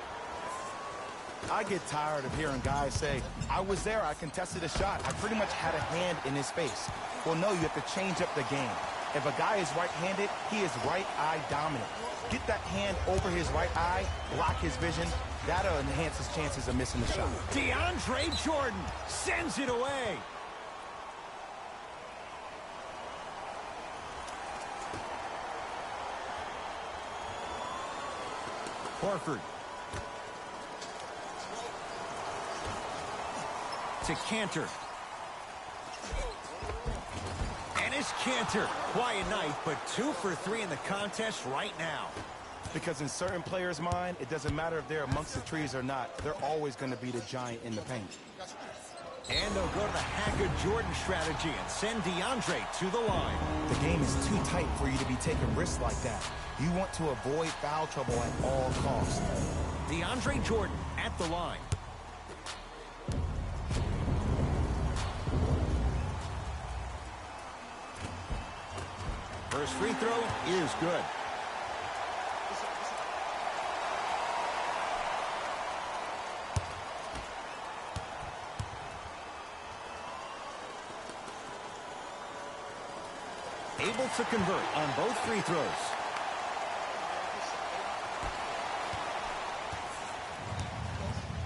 I get tired of hearing guys say, I was there, I contested a shot. I pretty much had a hand in his face. Well, no, you have to change up the game. If a guy is right-handed, he is right eye dominant. Get that hand over his right eye, block his vision. That'll enhance his chances of missing the shot. DeAndre Jordan sends it away. Horford. To Cantor. And it's Cantor. Quiet night, but 2 for 3 in the contest right now. Because in certain players' mind, it doesn't matter if they're amongst the trees or not. They're always going to be the giant in the paint. And they'll go to the Hackett-Jordan strategy and send DeAndre to the line. The game is too tight for you to be taking risks like that. You want to avoid foul trouble at all costs. DeAndre Jordan at the line. First free throw is good. Able to convert on both free throws.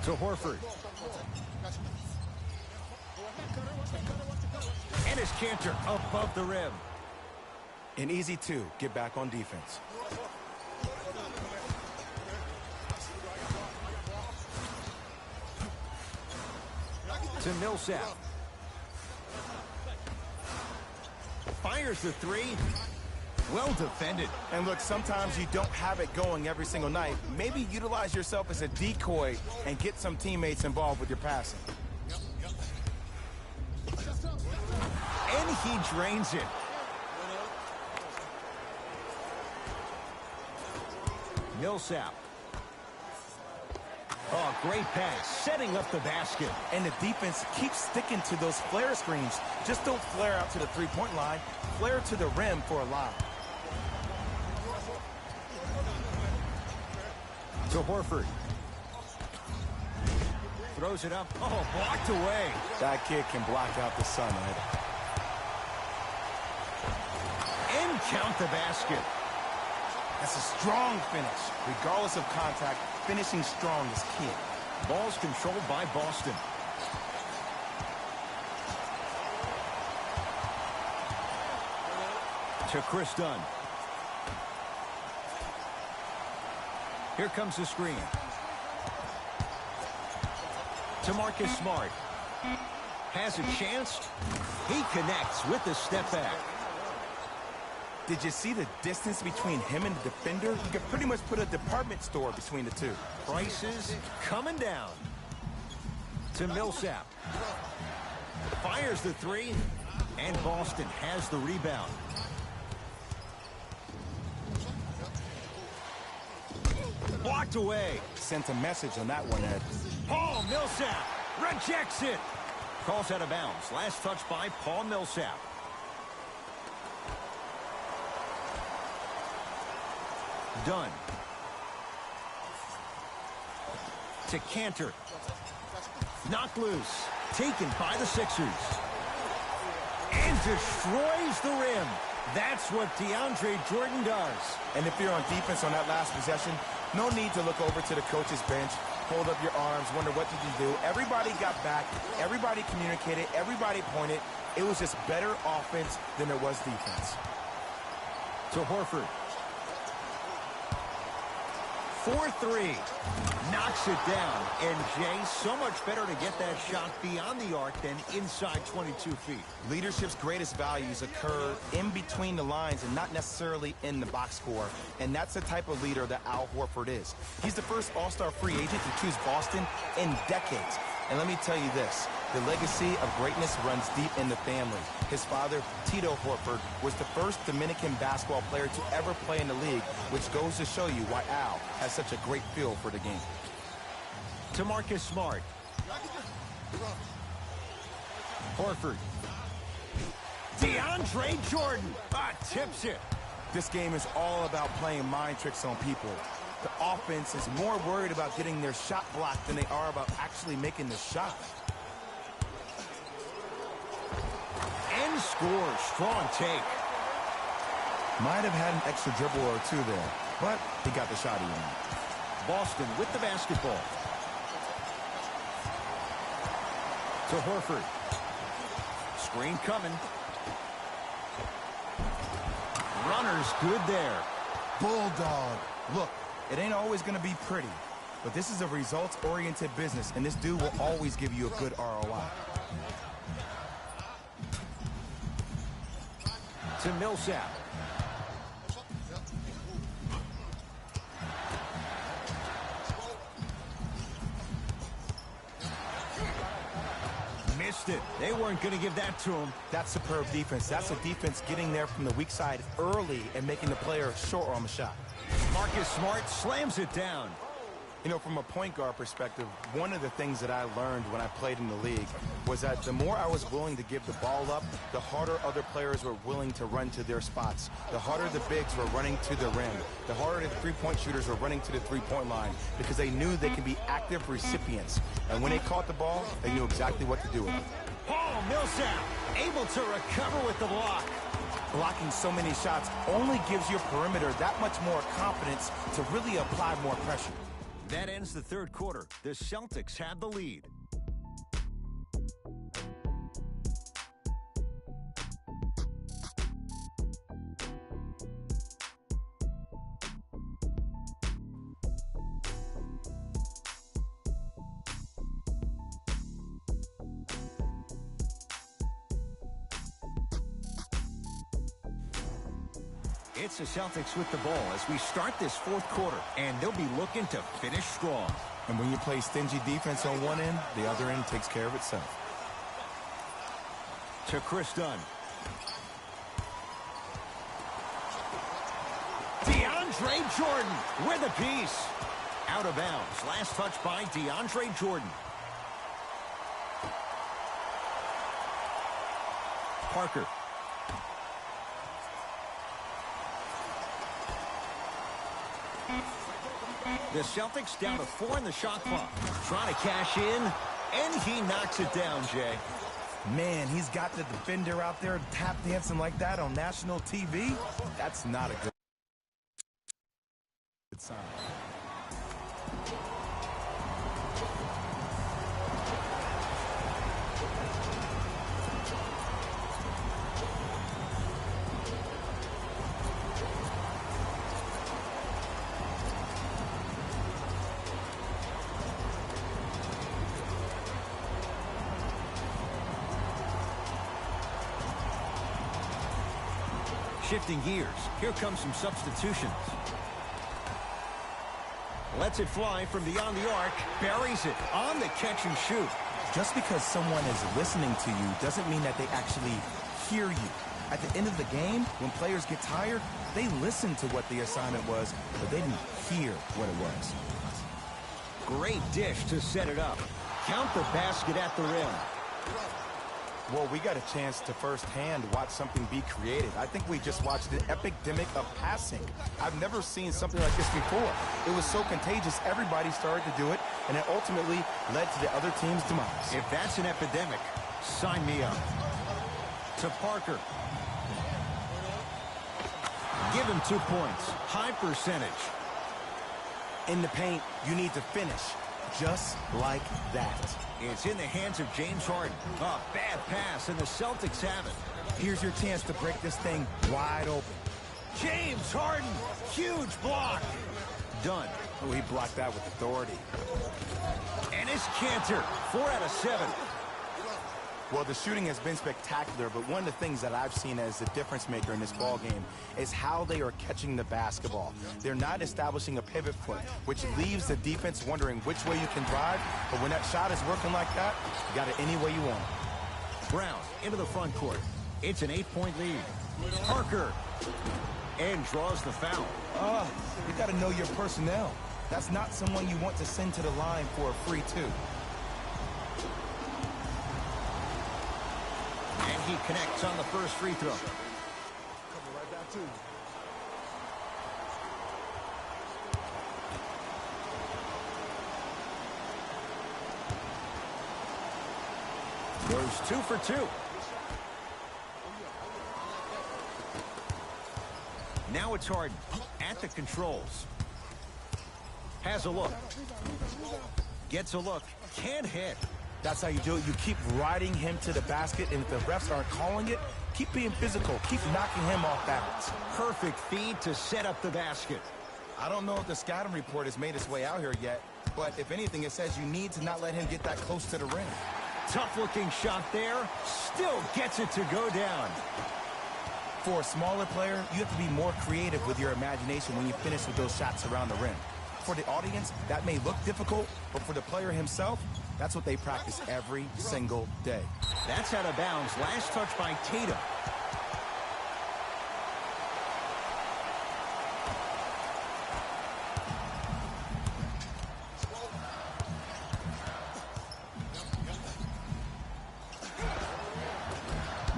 To Horford. And his Cantor above the rim. An easy 2. Get back on defense. To Millsap. Fires the 3. Well defended. And look, sometimes you don't have it going every single night. Maybe utilize yourself as a decoy and get some teammates involved with your passing. And he drains it. Millsap. Oh, great pass. Setting up the basket. And the defense keeps sticking to those flare screens. Just don't flare out to the three-point line. Flare to the rim for a lob. To Horford. Throws it up. Oh, blocked away. That kid can block out the sun, Ed. And count the basket. That's a strong finish. Regardless of contact, finishing strong is key. Ball's controlled by Boston. To Chris Dunn. Here comes the screen. To Marcus Smart. Has a chance. He connects with the step back. Did you see the distance between him and the defender? You could pretty much put a department store between the two. Prices coming down. To Millsap. Fires the 3. And Boston has the rebound. Blocked away. Sent a message on that one, Ed. Paul Millsap rejects it. Calls out of bounds. Last touch by Paul Millsap. Dunn. To Cantor. Knocked loose. Taken by the Sixers. And destroys the rim. That's what DeAndre Jordan does. And if you're on defense on that last possession, no need to look over to the coach's bench, hold up your arms, wonder what did you do. Everybody got back. Everybody communicated. Everybody pointed. It was just better offense than there was defense. To Horford. 4-3. Knocks it down. And, Jay, so much better to get that shot beyond the arc than inside 22 feet. Leadership's greatest values occur in between the lines and not necessarily in the box score. And that's the type of leader that Al Horford is. He's the first all-star free agent to choose Boston in decades. And let me tell you this, the legacy of greatness runs deep in the family. His father, Tito Horford, was the first Dominican basketball player to ever play in the league, which goes to show you why Al has such a great feel for the game. To Marcus Smart. Horford. DeAndre Jordan. Tips it. This game is all about playing mind tricks on people. The offense is more worried about getting their shot blocked than they are about actually making the shot. And scores. Strong take. Might have had an extra dribble or two there, but he got the shot even. Boston with the basketball. To Horford. Screen coming. Runner's good there. Bulldog. Look, it ain't always going to be pretty, but this is a results-oriented business, and this dude will always give you a good ROI. To Millsap. Missed it. They weren't going to give that to him. That's superb defense. That's a defense getting there from the weak side early and making the player short on the shot. Marcus Smart slams it down. You know, from a point guard perspective, one of the things that I learned when I played in the league was that the more I was willing to give the ball up, the harder other players were willing to run to their spots. The harder the bigs were running to the rim. The harder the three-point shooters were running to the three-point line because they knew they can be active recipients. And when they caught the ball, they knew exactly what to do with it. Paul Millsap able to recover with the block. Blocking so many shots only gives your perimeter that much more confidence to really apply more pressure. That ends the third quarter. The Celtics have the lead. It's the Celtics with the ball as we start this fourth quarter, and they'll be looking to finish strong. And when you play stingy defense on one end, the other end takes care of itself. To Chris Dunn. DeAndre Jordan with a piece. Out of bounds. Last touch by DeAndre Jordan. Parker. The Celtics down to 4 in the shot clock. Trying to cash in, and he knocks it down, Jay. Man, he's got the defender out there tap dancing like that on national TV. That's not a good sign. Shifting gears, here comes some substitutions. Lets it fly from beyond the arc, buries it on the catch and shoot. Just because someone is listening to you doesn't mean that they actually hear you. At the end of the game, when players get tired, they listen to what the assignment was, but they didn't hear what it was. Great dish to set it up. Count the basket at the rim. Well, we got a chance to firsthand watch something be created. I think we just watched an epidemic of passing. I've never seen something like this before. It was so contagious, everybody started to do it, and it ultimately led to the other team's demise. If that's an epidemic, sign me up. To Parker. Give him 2 points. High percentage. In the paint, you need to finish. Just like that. It's in the hands of James Harden. A bad pass, and the Celtics have it. Here's your chance to break this thing wide open. James Harden, huge block. Done. Oh, he blocked that with authority. And it's Cantor, 4 out of 7. Well, the shooting has been spectacular, but one of the things that I've seen as the difference maker in this ball game is how they are catching the basketball. They're not establishing a pivot foot, which leaves the defense wondering which way you can drive, but when that shot is working like that, you got it any way you want. Brown into the front court. It's an 8-point lead. Parker. And draws the foul. You got to know your personnel. That's not someone you want to send to the line for a free two. And he connects on the first free throw. Coming right back to you. Goes 2 for 2. Now it's Harden at the controls. Has a look. Gets a look. Can't hit. That's how you do it. You keep riding him to the basket, and if the refs aren't calling it, keep being physical. Keep knocking him off balance. Perfect feed to set up the basket. I don't know if the scouting report has made its way out here yet, but if anything, it says you need to not let him get that close to the rim. Tough-looking shot there. Still gets it to go down. For a smaller player, you have to be more creative with your imagination when you finish with those shots around the rim. For the audience, that may look difficult, but for the player himself, that's what they practice every single day. That's out of bounds. Last touch by Tatum.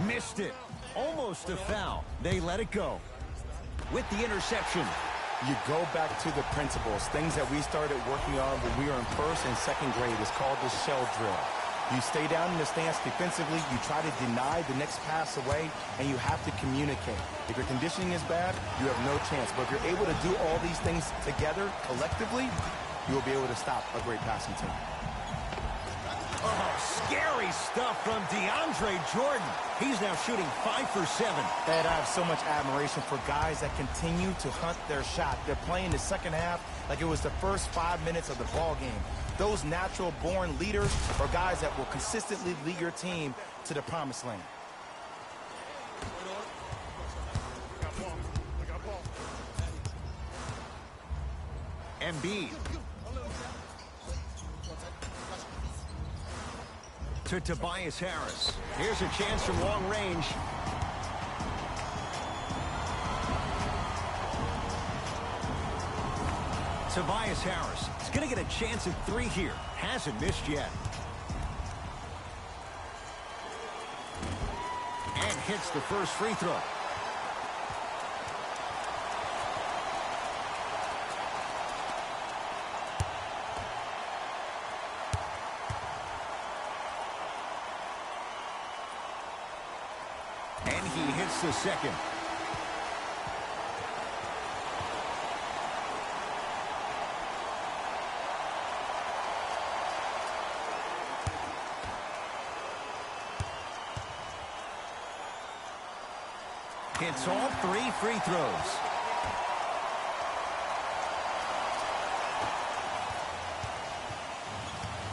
Missed it. Almost a foul. They let it go. With the interception. You go back to the principles, things that we started working on when we were in first and second grade. It's called the shell drill. You stay down in the stance defensively, you try to deny the next pass away, and you have to communicate. If your conditioning is bad, you have no chance. But if you're able to do all these things together, collectively, you will be able to stop a great passing team. Oh, scary stuff from DeAndre Jordan. He's now shooting 5 for 7. And I have so much admiration for guys that continue to hunt their shot. They're playing the second half like it was the first 5 minutes of the ball game. Those natural-born leaders are guys that will consistently lead your team to the promised land. Embiid. To Tobias Harris. Here's a chance from long range. Tobias Harris is going to get a chance at 3 here. Hasn't missed yet. And hits the first free throw. And he hits the second. Hits all 3 free throws.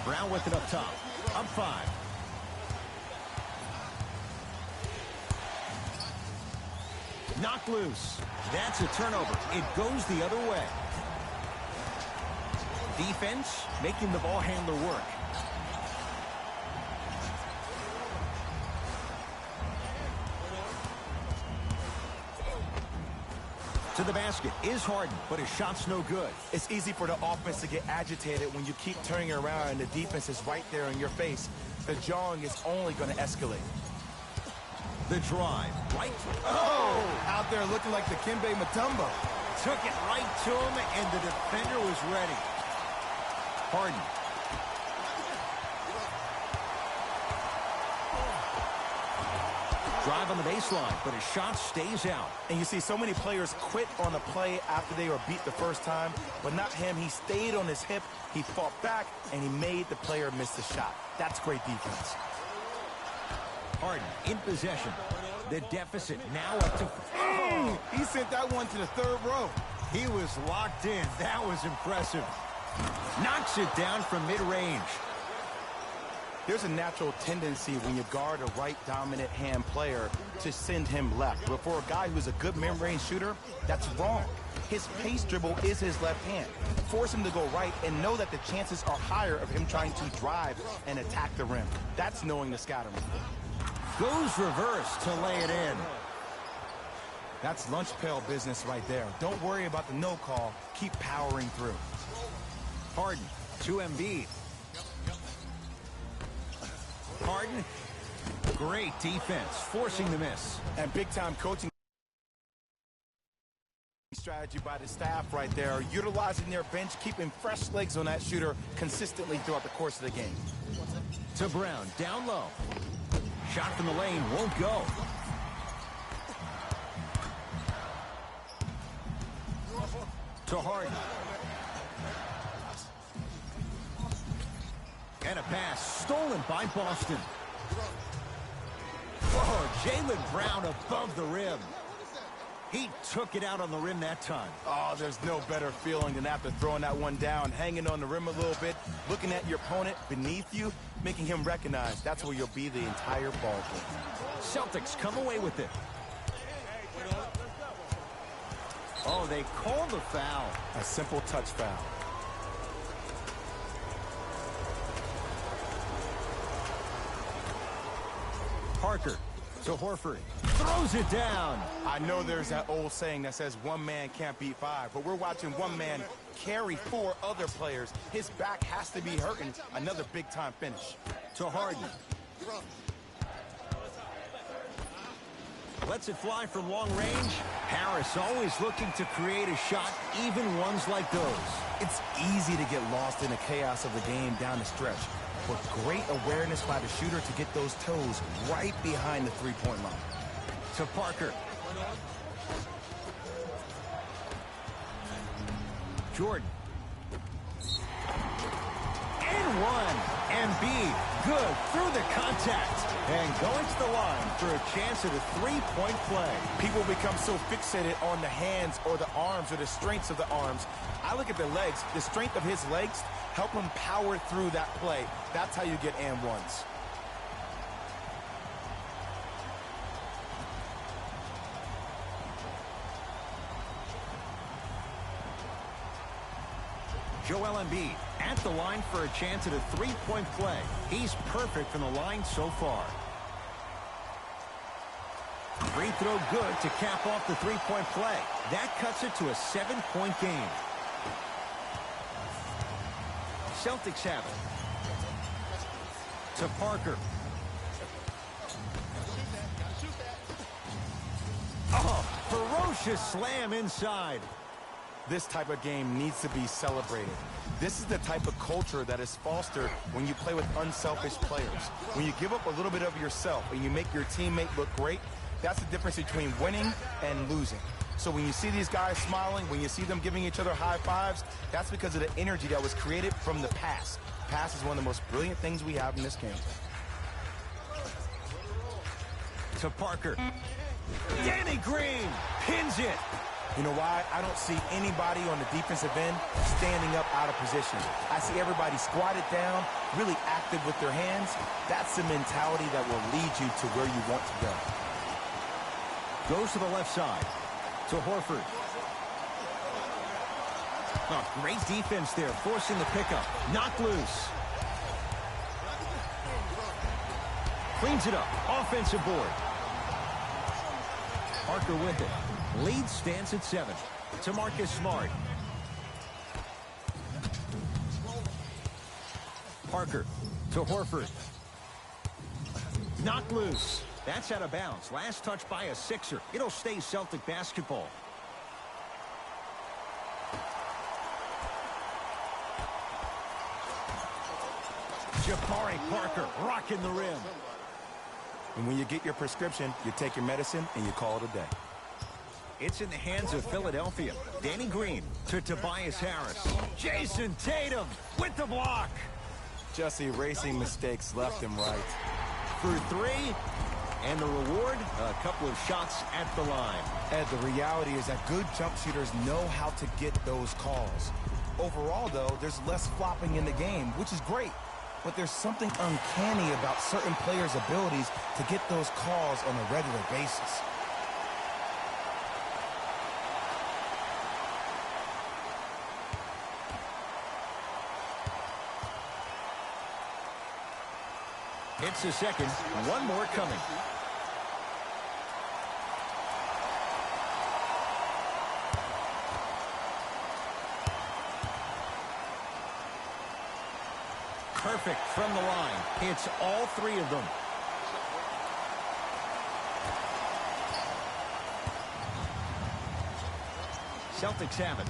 Brown with it up top. Up 5. Knocked loose. That's a turnover. It goes the other way. Defense making the ball handler work. To the basket is Harden, but his shot's no good. It's easy for the offense to get agitated when you keep turning around and the defense is right there in your face. The jawing is only going to escalate. The drive, right. Oh! Out there looking like the Kimbe Mutombo. Took it right to him, and the defender was ready. Harden. Drive on the baseline, but his shot stays out. And you see so many players quit on a play after they were beat the first time, but not him. He stayed on his hip, he fought back, and he made the player miss the shot. That's great defense. Harden in possession. The deficit now up to... Oh, he sent that one to the third row. He was locked in. That was impressive. Knocks it down from mid-range. There's a natural tendency when you guard a right dominant hand player to send him left. But for a guy who's a good mid-range shooter, that's wrong. His pace dribble is his left hand. Force him to go right and know that the chances are higher of him trying to drive and attack the rim. That's knowing the scatter move. Goes reverse to lay it in. That's lunch pail business right there. Don't worry about the no call. Keep powering through. Harden to Embiid. Harden, great defense, forcing the miss. And big-time coaching strategy by the staff right there, utilizing their bench, keeping fresh legs on that shooter consistently throughout the course of the game. To Brown, down low. Shot from the lane won't go. To Harden. And a pass stolen by Boston. Oh, Jaylen Brown above the rim. He took it out on the rim that time. Oh, there's no better feeling than after throwing that one down, hanging on the rim a little bit, looking at your opponent beneath you, making him recognize that's where you'll be the entire ball game. Celtics come away with it. Oh, they call the foul. A simple touch foul. Parker to Horford. Throws it down. I know there's that old saying that says one man can't beat five, but we're watching one man carry four other players. His back has to be hurting. Another big-time finish. To Harden. Lets it fly from long range. Harris always looking to create a shot, even ones like those. It's easy to get lost in the chaos of the game down the stretch, but great awareness by the shooter to get those toes right behind the three-point line. To Parker. Jordan. And one. Embiid, good through the contact. And going to the line for a chance at a three-point play. People become so fixated on the hands or the arms or the strengths of the arms. I look at the legs. The strength of his legs help him power through that play. That's how you get and ones. Joel Embiid at the line for a chance at a three-point play. He's perfect from the line so far. Free throw good to cap off the three-point play. That cuts it to a 7-point game. Celtics have it. To Parker. Oh, ferocious slam inside. This type of game needs to be celebrated. This is the type of culture that is fostered when you play with unselfish players. When you give up a little bit of yourself and you make your teammate look great, that's the difference between winning and losing. So when you see these guys smiling, when you see them giving each other high fives, that's because of the energy that was created from the pass. Pass is one of the most brilliant things we have in this game. To Parker. Danny Green pins it. You know why? I don't see anybody on the defensive end standing up out of position. I see everybody squatted down, really active with their hands. That's the mentality that will lead you to where you want to go. Goes to the left side. To Horford. Oh, great defense there, forcing the pickup. Knocked loose. Cleans it up. Offensive board. Parker with it. Lead stands at 7. To Marcus Smart. Parker to Horford. Knocked loose. That's out of bounds. Last touch by a Sixer. It'll stay Celtic basketball. Jabari Parker rocking the rim. And when you get your prescription, you take your medicine and you call it a day. It's in the hands of Philadelphia. Danny Green to Tobias Harris. Jason Tatum with the block. Just erasing mistakes left and right. For three. And the reward, a couple of shots at the line. Ed, the reality is that good jump shooters know how to get those calls. Overall, though, there's less flopping in the game, which is great. But there's something uncanny about certain players' abilities to get those calls on a regular basis. It's a second. One more coming. Perfect from the line. Hits all three of them. Celtics have it.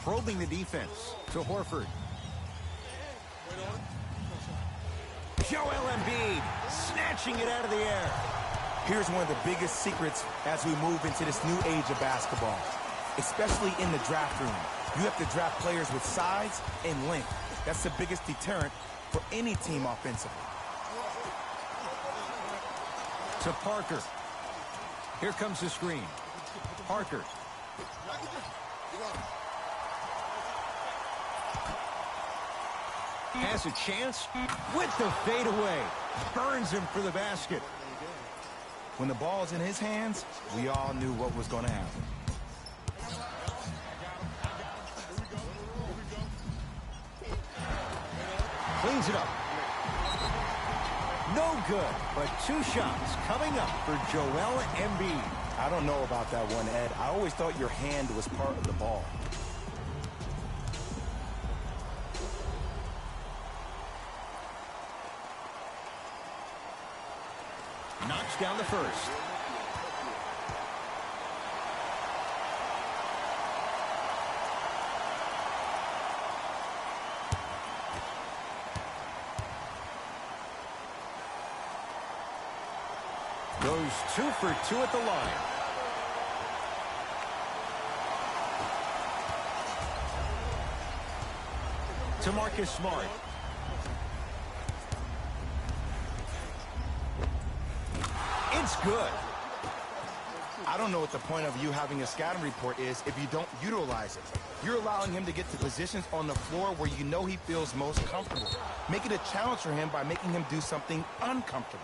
Probing the defense to Horford. Joel Embiid snatching it out of the air. Here's one of the biggest secrets as we move into this new age of basketball, especially in the draft room. You have to draft players with size and length. That's the biggest deterrent for any team offensively. To Parker. Here comes the screen. Parker. Has a chance with the fadeaway. Burns him for the basket. When the ball's in his hands, we all knew what was going to happen. Cleans it up. No good, but two shots coming up for Joel Embiid. I don't know about that one, Ed. I always thought your hand was part of the ball. Knocks down the first. Goes 2 for 2 at the line. To Marcus Smart. It's good. I don't know what the point of you having a scouting report is if you don't utilize it. You're allowing him to get to positions on the floor where you know he feels most comfortable. Make it a challenge for him by making him do something uncomfortable.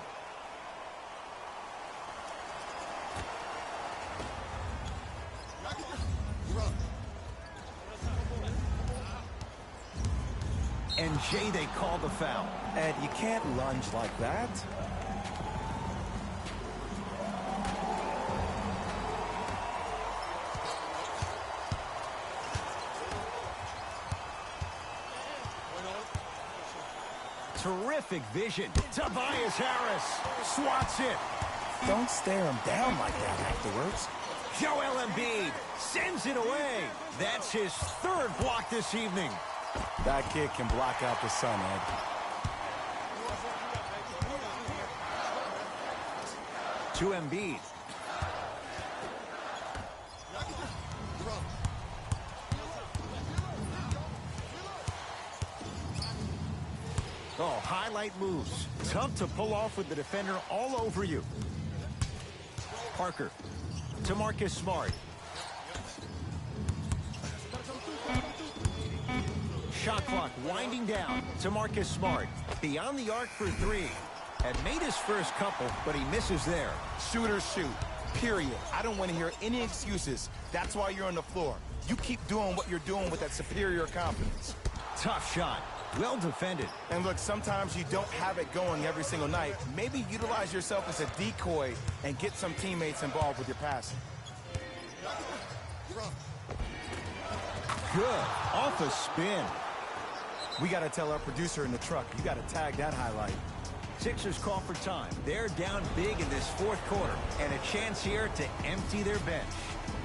And Jay, they call the foul. Ed, you can't lunge like that. Terrific vision. Tobias Harris swats it. Don't stare him down like that afterwards. Joel Embiid sends it away. That's his third block this evening. That kid can block out the sun, Ed. To Embiid. Oh, highlight moves. Tough to pull off with the defender all over you. Parker to Marcus Smart. Shot clock winding down to Marcus Smart. Beyond the arc for three. Had made his first couple, but he misses there. Shooters shoot, period. I don't want to hear any excuses. That's why you're on the floor. You keep doing what you're doing with that superior confidence. Tough shot. Well defended. And look, sometimes you don't have it going every single night. Maybe utilize yourself as a decoy and get some teammates involved with your passing. Good. Off a spin. We got to tell our producer in the truck, you got to tag that highlight. Sixers call for time. They're down big in this fourth quarter, and a chance here to empty their bench.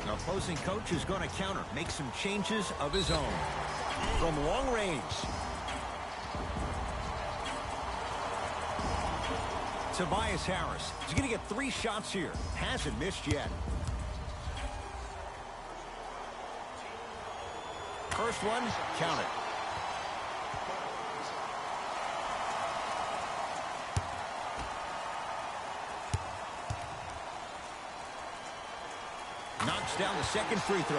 An opposing coach is going to counter, make some changes of his own. From long range. Tobias Harris is going to get 3 shots here. Hasn't missed yet. First one, count it. Knocks down the second free throw.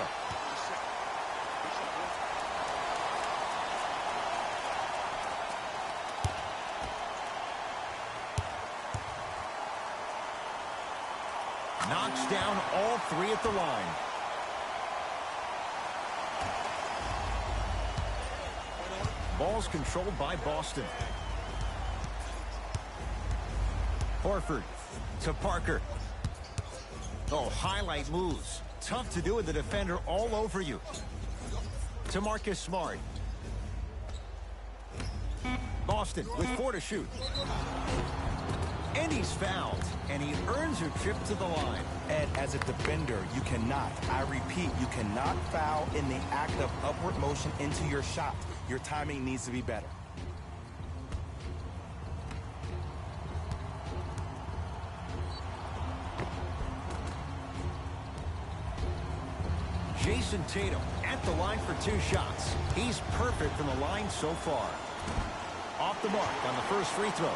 Knocks down all 3 at the line. Ball's controlled by Boston. Horford to Parker. Oh, highlight moves. Tough to do with the defender all over you. To Marcus Smart. Boston with 4 to shoot. And he's fouled. And he earns a trip to the line. Ed, as a defender, you cannot, I repeat, you cannot foul in the act of upward motion into your shot. Your timing needs to be better. Jason Tatum at the line for 2 shots. He's perfect from the line so far. Off the mark on the first free throw.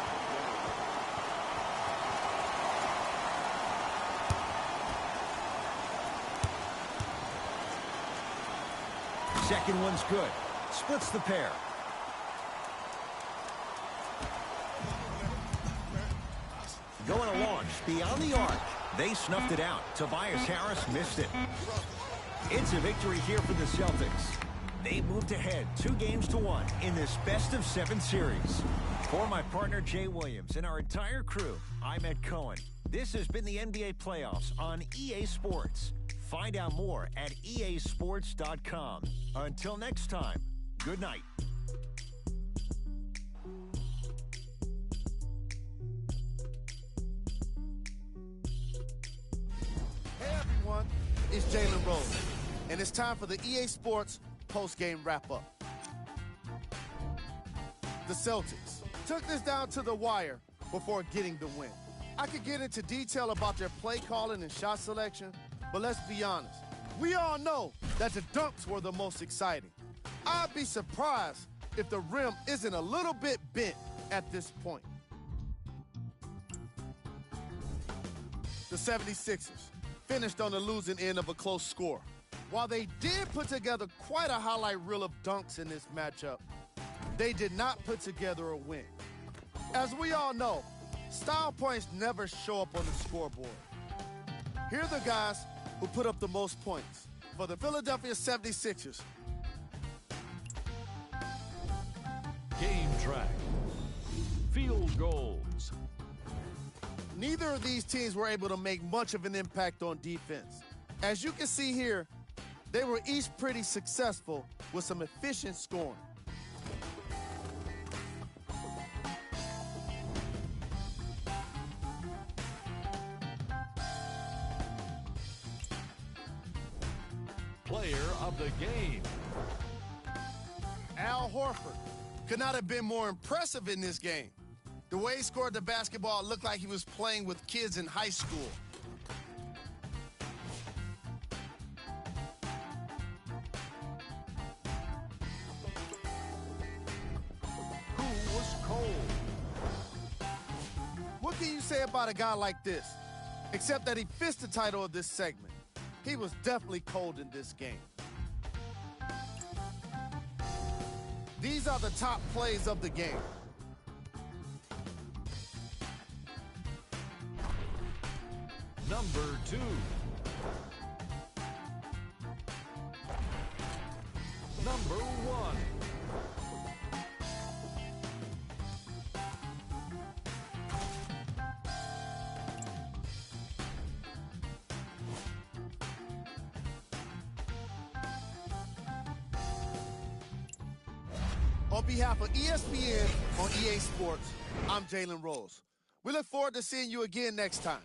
Second one's good. Splits the pair. Going to launch beyond the arc. They snuffed it out. Tobias Harris missed it. It's a victory here for the Celtics. They moved ahead 2-1 in this best-of-7 series. For my partner Jay Williams and our entire crew, I'm Ed Cohen. This has been the NBA Playoffs on EA Sports. Find out more at easports.com. Until next time, good night. Hey everyone, it's Jalen Rose, and it's time for the EA Sports post-game wrap-up. The Celtics took this down to the wire before getting the win. I could get into detail about their play calling and shot selection, but let's be honest. We all know that the dunks were the most exciting. I'd be surprised if the rim isn't a little bit bent at this point. The 76ers finished on the losing end of a close score. While they did put together quite a highlight reel of dunks in this matchup, they did not put together a win. As we all know, style points never show up on the scoreboard. Here are the guys who put up the most points. For the Philadelphia 76ers, Game track. Field goals. neither of these teams were able to make much of an impact on defense. As you can see here, they were each pretty successful with some efficient scoring. Player of the game. Al Horford could not have been more impressive in this game. The way he scored the basketball looked like he was playing with kids in high school. Who was cold? What can you say about a guy like this? Except that he fits the title of this segment. He was definitely cold in this game. These are the top plays of the game. Number 2. Number 1. On behalf of ESPN on EA Sports, I'm Jalen Rose. We look forward to seeing you again next time.